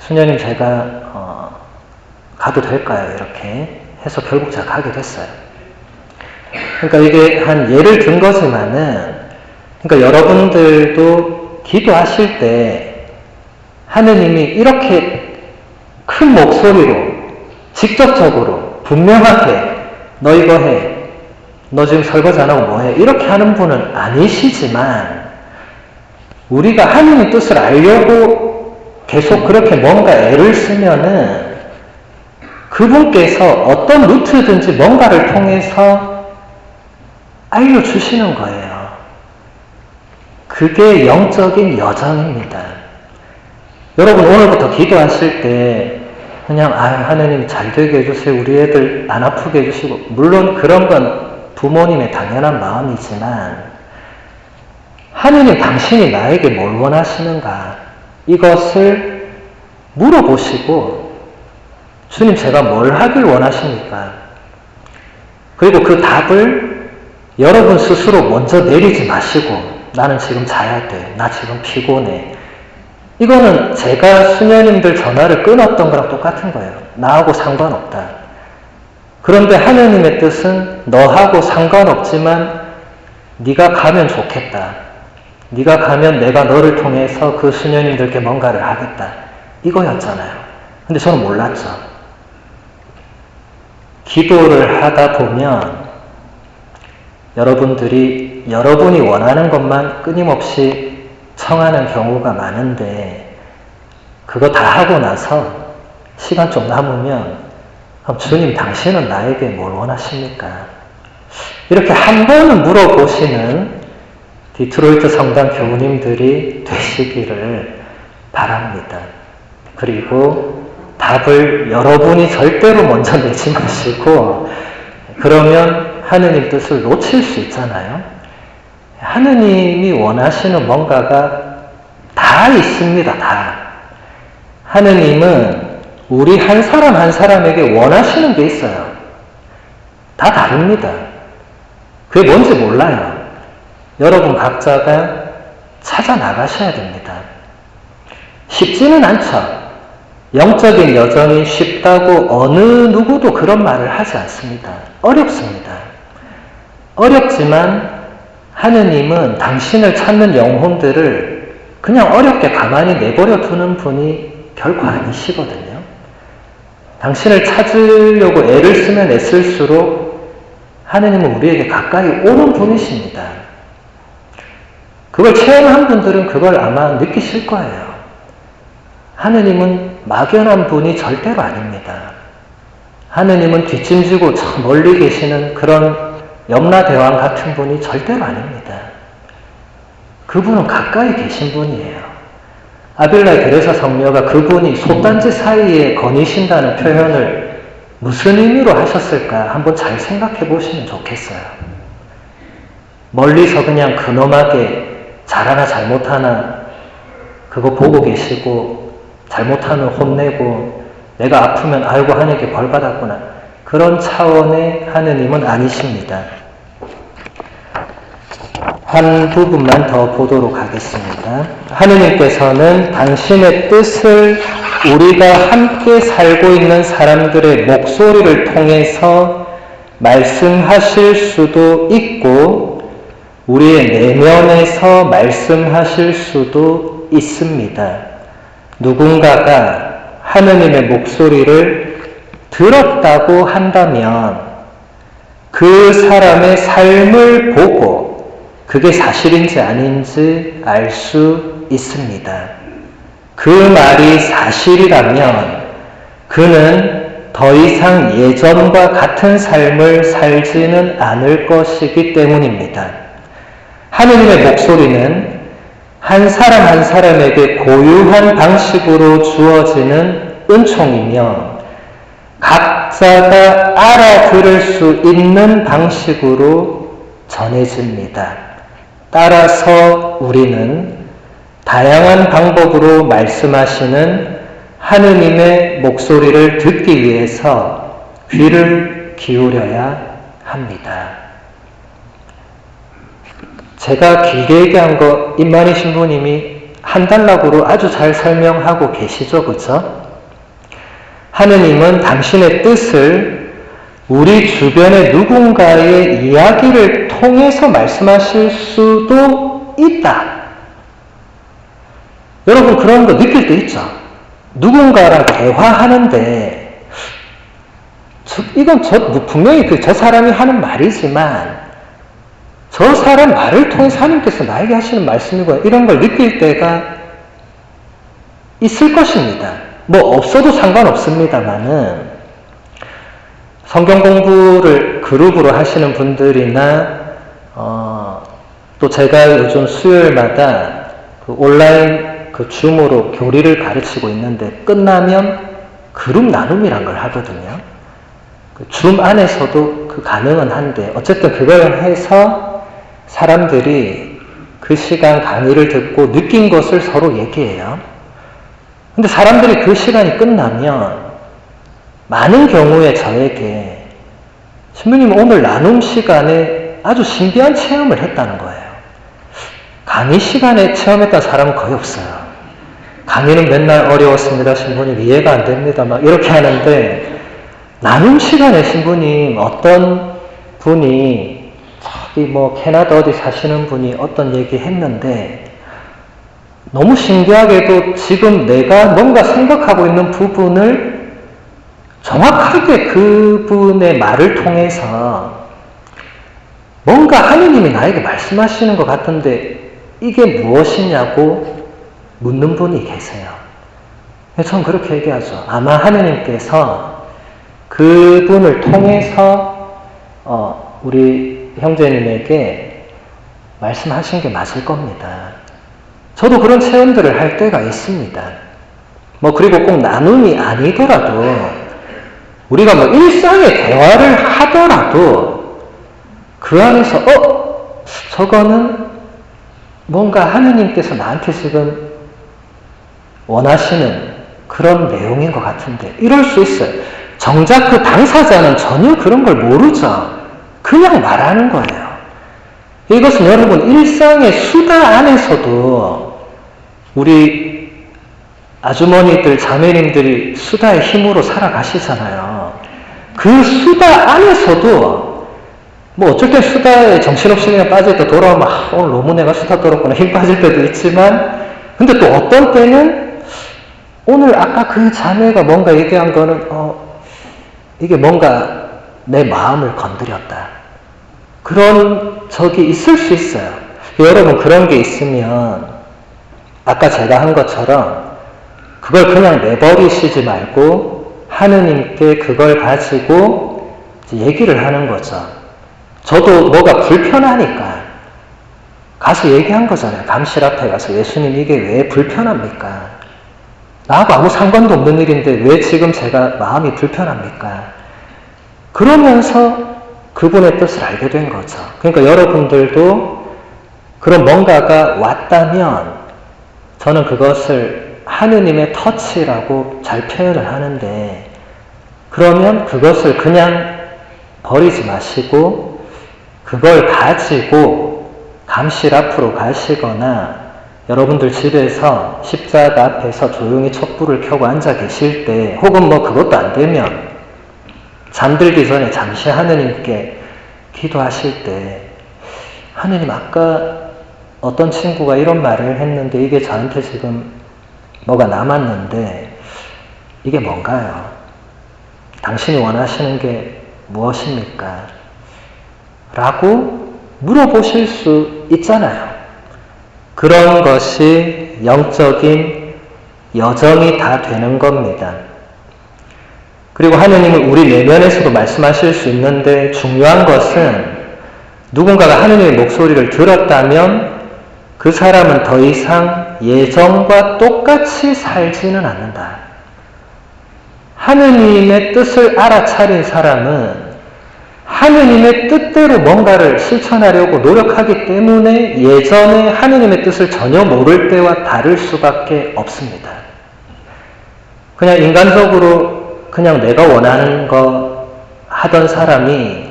수녀님 제가 가도 될까요? 이렇게 해서 결국 제가 가게 됐어요. 그러니까 이게 한 예를 든 거지만은 그러니까 여러분들도 기도하실 때 하느님이 이렇게 큰 목소리로 직접적으로 분명하게 너 이거 해. 너 지금 설거지 안 하고 뭐 해. 이렇게 하는 분은 아니시지만 우리가 하느님 뜻을 알려고 계속 그렇게 뭔가 애를 쓰면은 그분께서 어떤 루트든지 뭔가를 통해서 알려주시는 거예요. 그게 영적인 여정입니다. 여러분 오늘부터 기도하실 때 그냥 하느님 잘 되게 해주세요. 우리 애들 안 아프게 해주시고 물론 그런 건 부모님의 당연한 마음이지만 하느님 당신이 나에게 뭘 원하시는가 이것을 물어보시고 주님 제가 뭘 하길 원하십니까? 그리고 그 답을 여러분 스스로 먼저 내리지 마시고 나는 지금 자야 돼. 나 지금 피곤해. 이거는 제가 수녀님들 전화를 끊었던 거랑 똑같은 거예요. 나하고 상관없다. 그런데 하느님의 뜻은 너하고 상관없지만 네가 가면 좋겠다. 네가 가면 내가 너를 통해서 그 수녀님들께 뭔가를 하겠다. 이거였잖아요. 근데 저는 몰랐죠. 기도를 하다 보면 여러분이 원하는 것만 끊임없이 청하는 경우가 많은데 그거 다 하고 나서 시간 좀 남으면 주님 당신은 나에게 뭘 원하십니까? 이렇게 한 번은 물어보시는 디트로이트 성당 교우님들이 되시기를 바랍니다. 그리고 답을 여러분이 절대로 먼저 내지 마시고 그러면 하느님 뜻을 놓칠 수 있잖아요. 하느님이 원하시는 뭔가가 다 있습니다. 다. 하느님은 우리 한 사람 한 사람에게 원하시는 게 있어요. 다 다릅니다. 그게 뭔지 몰라요. 여러분 각자가 찾아 나가셔야 됩니다. 쉽지는 않죠. 영적인 여정이 쉽다고 어느 누구도 그런 말을 하지 않습니다. 어렵습니다. 어렵지만 하느님은 당신을 찾는 영혼들을 그냥 어렵게 가만히 내버려 두는 분이 결코 아니시거든요. 당신을 찾으려고 애를 쓰면 애쓸수록 하느님은 우리에게 가까이 오는 분이십니다. 그걸 체험한 분들은 그걸 아마 느끼실 거예요. 하느님은 막연한 분이 절대로 아닙니다. 하느님은 뒷짐지고 저 멀리 계시는 그런 염라대왕 같은 분이 절대로 아닙니다. 그분은 가까이 계신 분이에요. 아빌라의 데레사 성녀가 그분이 솥단지 사이에 거니신다는 표현을 무슨 의미로 하셨을까 한번 잘 생각해 보시면 좋겠어요. 멀리서 그냥 근엄하게 잘하나 잘못하나 그거 보고 계시고 잘못하면 혼내고 내가 아프면 아이고 하느님께 벌 받았구나 그런 차원의 하느님은 아니십니다. 한 부분만 더 보도록 하겠습니다. 하느님께서는 당신의 뜻을 우리가 함께 살고 있는 사람들의 목소리를 통해서 말씀하실 수도 있고 우리의 내면에서 말씀하실 수도 있습니다. 누군가가 하느님의 목소리를 들었다고 한다면 그 사람의 삶을 보고 그게 사실인지 아닌지 알 수 있습니다. 그 말이 사실이라면 그는 더 이상 예전과 같은 삶을 살지는 않을 것이기 때문입니다. 하느님의 목소리는 한 사람 한 사람에게 고유한 방식으로 주어지는 은총이며 각자가 알아들을 수 있는 방식으로 전해집니다. 따라서 우리는 다양한 방법으로 말씀하시는 하느님의 목소리를 듣기 위해서 귀를 기울여야 합니다. 제가 길게 얘기한 거 임만희 신부님이 한 단락으로 아주 잘 설명하고 계시죠, 그렇죠? 하느님은 당신의 뜻을 우리 주변의 누군가의 이야기를 통해서 말씀하실 수도 있다. 여러분 그런 거 느낄 때 있죠? 누군가랑 대화하는데 이건 분명히 저 사람이 하는 말이지만 저 사람 말을 통해서 하나님께서 나에게 하시는 말씀이고 이런 걸 느낄 때가 있을 것입니다. 뭐 없어도 상관없습니다만은 성경 공부를 그룹으로 하시는 분들이나 또 제가 요즘 수요일마다 그 온라인 그 줌으로 교리를 가르치고 있는데 끝나면 그룹 나눔이란 걸 하거든요. 그 줌 안에서도 그 가능은 한데 어쨌든 그걸 해서 사람들이 그 시간 강의를 듣고 느낀 것을 서로 얘기해요. 근데 사람들이 그 시간이 끝나면 많은 경우에 저에게 신부님 오늘 나눔 시간에 아주 신비한 체험을 했다는 거예요. 강의 시간에 체험했던 사람은 거의 없어요. 강의는 맨날 어려웠습니다. 신부님 이해가 안 됩니다. 막 이렇게 하는데 나눔 시간에 신부님 어떤 분이 저기 뭐 캐나다 어디 사시는 분이 어떤 얘기 했는데 너무 신기하게도 지금 내가 뭔가 생각하고 있는 부분을 정확하게 그분의 말을 통해서 뭔가 하느님이 나에게 말씀하시는 것 같은데 이게 무엇이냐고 묻는 분이 계세요. 저는 그렇게 얘기하죠. 아마 하느님께서 그분을 통해서 우리 형제님에게 말씀하신 게 맞을 겁니다. 저도 그런 체험들을 할 때가 있습니다. 뭐 그리고 꼭 나눔이 아니더라도 우리가 뭐 일상의 대화를 하더라도 그 안에서 저거는 뭔가 하느님께서 나한테 지금 원하시는 그런 내용인 것 같은데 이럴 수 있어요. 정작 그 당사자는 전혀 그런 걸 모르죠. 그냥 말하는 거예요. 이것은 여러분 일상의 수다 안에서도 우리 아주머니들, 자매님들이 수다의 힘으로 살아가시잖아요. 그 수다 안에서도 뭐 어쩔 땐 수다에 정신없이 그냥 빠질 때 돌아오면 오늘 너무 내가 수다 떨었구나 힘 빠질 때도 있지만 근데 또 어떤 때는 오늘 아까 그 자매가 뭔가 얘기한 거는 이게 뭔가 내 마음을 건드렸다. 그런 적이 있을 수 있어요. 여러분 그런 게 있으면 아까 제가 한 것처럼 그걸 그냥 내버리시지 말고 하느님께 그걸 가지고 얘기를 하는 거죠. 저도 뭐가 불편하니까 가서 얘기한 거잖아요. 감실 앞에 가서 예수님 이게 왜 불편합니까? 나하고 아무 상관도 없는 일인데 왜 지금 제가 마음이 불편합니까? 그러면서 그분의 뜻을 알게 된 거죠. 그러니까 여러분들도 그런 뭔가가 왔다면 저는 그것을 하느님의 터치라고 잘 표현을 하는데 그러면 그것을 그냥 버리지 마시고 그걸 가지고 감실 앞으로 가시거나 여러분들 집에서 십자가 앞에서 조용히 촛불을 켜고 앉아 계실 때 혹은 뭐 그것도 안 되면 잠들기 전에 잠시 하느님께 기도하실 때 하느님 아까 어떤 친구가 이런 말을 했는데 이게 저한테 지금 뭐가 남았는데 이게 뭔가요? 당신이 원하시는 게 무엇입니까? 라고 물어보실 수 있잖아요. 그런 것이 영적인 여정이 다 되는 겁니다. 그리고 하느님은 우리 내면에서도 말씀하실 수 있는데 중요한 것은 누군가가 하느님의 목소리를 들었다면 그 사람은 더 이상 예전과 똑같이 살지는 않는다. 하느님의 뜻을 알아차린 사람은 하느님의 뜻대로 뭔가를 실천하려고 노력하기 때문에 예전에 하느님의 뜻을 전혀 모를 때와 다를 수밖에 없습니다. 그냥 인간적으로 그냥 내가 원하는 거 하던 사람이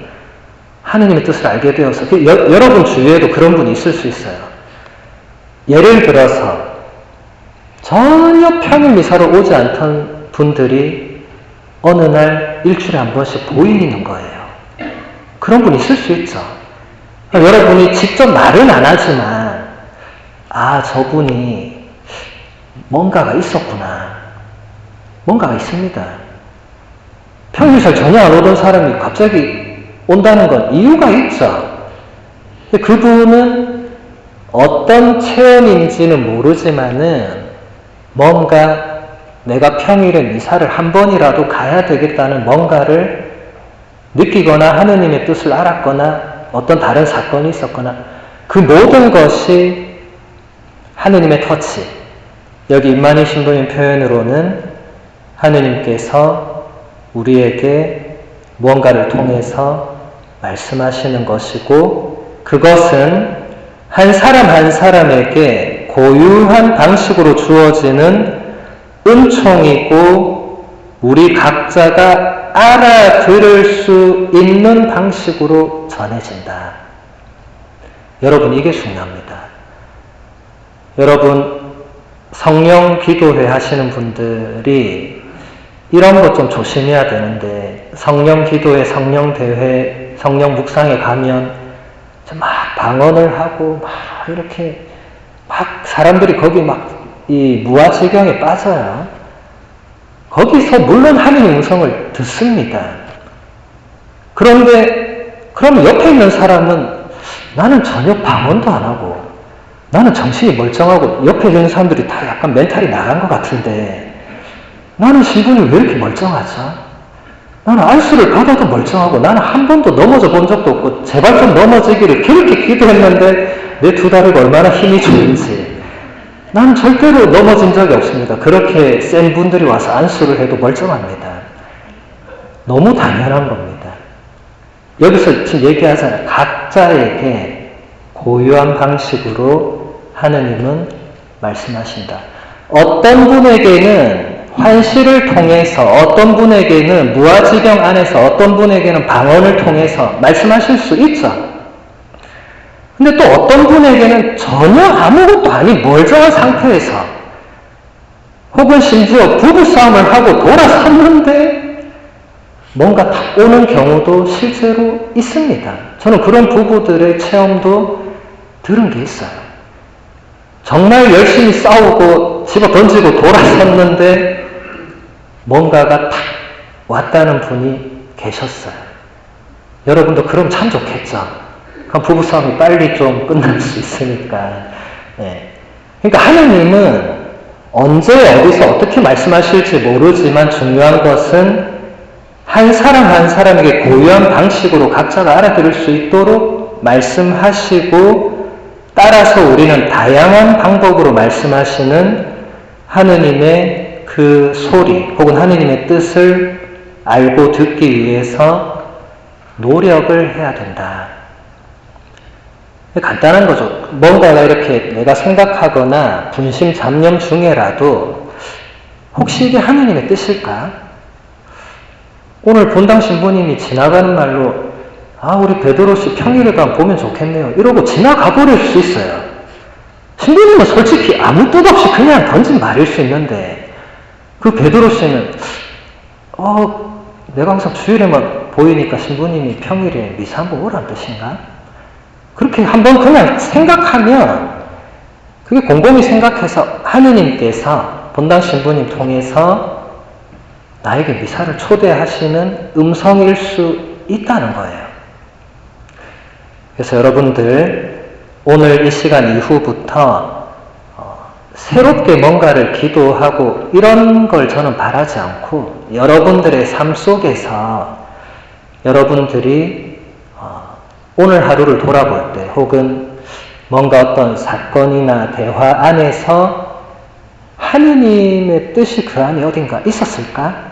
하느님의 뜻을 알게 되어서 여러분 주위에도 그런 분이 있을 수 있어요. 예를 들어서 전혀 평일 미사로 오지 않던 분들이 어느 날 일주일에 한 번씩 보이는 거예요. 그런 분 있을 수 있죠. 여러분이 직접 말은 안 하지만 저분이 뭔가가 있었구나. 뭔가가 있습니다. 평일에 전혀 안 오던 사람이 갑자기 온다는 건 이유가 있죠. 그분은 어떤 체험인지는 모르지만은 뭔가 내가 평일에 미사를 한 번이라도 가야 되겠다는 뭔가를 느끼거나 하느님의 뜻을 알았거나 어떤 다른 사건이 있었거나 그 모든 것이 하느님의 터치. 여기 임마니 신부님 표현으로는 하느님께서 우리에게 무언가를 통해서 말씀하시는 것이고 그것은 한 사람 한 사람에게 고유한 방식으로 주어지는 은총이고 우리 각자가 알아들을 수 있는 방식으로 전해진다. 여러분 이게 중요합니다. 여러분 성령 기도회 하시는 분들이 이런 것 좀 조심해야 되는데, 성령 기도회, 성령 대회, 성령 묵상에 가면 막 방언을 하고 막 이렇게 막 사람들이 거기 막 이 무아지경에 빠져요. 거기서 물론 하나님의 음성을 듣습니다. 그런데 그럼 옆에 있는 사람은 나는 전혀 방언도 안 하고 나는 정신이 멀쩡하고 옆에 있는 사람들이 다 약간 멘탈이 나간 것 같은데 나는 신부님 왜 이렇게 멀쩡하죠? 나는 안수를 받아도 멀쩡하고 나는 한 번도 넘어져 본 적도 없고 제발 좀 넘어지기를 그렇게 기도했는데 내 두 다리가 얼마나 힘이 좋은지 나는 절대로 넘어진 적이 없습니다. 그렇게 센 분들이 와서 안수를 해도 멀쩡합니다. 너무 당연한 겁니다. 여기서 지금 얘기하잖아요. 각자에게 고유한 방식으로 하느님은 말씀하신다. 어떤 분에게는 환시를 통해서, 어떤 분에게는 무아지경 안에서, 어떤 분에게는 방언을 통해서 말씀하실 수 있죠. 근데 또 어떤 분에게는 전혀 아무것도 아닌 멀쩡한 상태에서 혹은 심지어 부부싸움을 하고 돌아섰는데 뭔가 탁 오는 경우도 실제로 있습니다. 저는 그런 부부들의 체험도 들은 게 있어요. 정말 열심히 싸우고 집어 던지고 돌아섰는데 뭔가가 탁 왔다는 분이 계셨어요. 여러분도 그럼 참 좋겠죠. 그럼 부부싸움이 빨리 좀 끝날 수 있으니까. 네. 그러니까 하나님은 언제 어디서 어떻게 말씀하실지 모르지만 중요한 것은 한 사람 한 사람에게 고유한 방식으로 각자가 알아들을 수 있도록 말씀하시고 따라서 우리는 다양한 방법으로 말씀하시는 하느님의 그 소리 혹은 하느님의 뜻을 알고 듣기 위해서 노력을 해야 된다. 간단한 거죠. 뭔가가 이렇게 내가 생각하거나 분심 잡념 중에라도 혹시 이게 하느님의 뜻일까? 오늘 본당 신부님이 지나가는 말로 우리 베드로씨 평일에도 보면 좋겠네요. 이러고 지나가 버릴 수 있어요. 신부님은 솔직히 아무 뜻 없이 그냥 던진 말일 수 있는데 그 베드로씨는 내가 항상 주일에만 보이니까 신부님이 평일에 미사 한번 오라는 뜻인가? 그렇게 한번 그냥 생각하면 그게 곰곰이 생각해서 하느님께서 본당 신부님 통해서 나에게 미사를 초대하시는 음성일 수 있다는 거예요. 그래서 여러분들 오늘 이 시간 이후부터 새롭게 뭔가를 기도하고 이런 걸 저는 바라지 않고 여러분들의 삶 속에서 여러분들이 오늘 하루를 돌아볼 때 혹은 뭔가 어떤 사건이나 대화 안에서 하느님의 뜻이 그 안에 어딘가 있었을까?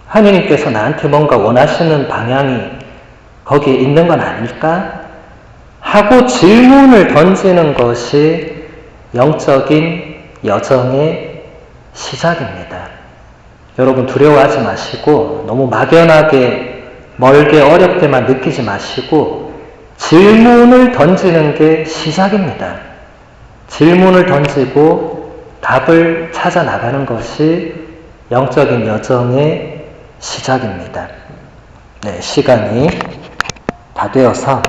하느님께서 나한테 뭔가 원하시는 방향이 거기에 있는 건 아닐까? 하고 질문을 던지는 것이 영적인 여정의 시작입니다. 여러분 두려워하지 마시고 너무 막연하게 멀게 어렵게만 느끼지 마시고 질문을 던지는 게 시작입니다. 질문을 던지고 답을 찾아 나가는 것이 영적인 여정의 시작입니다. 네, 시간이 다 되어서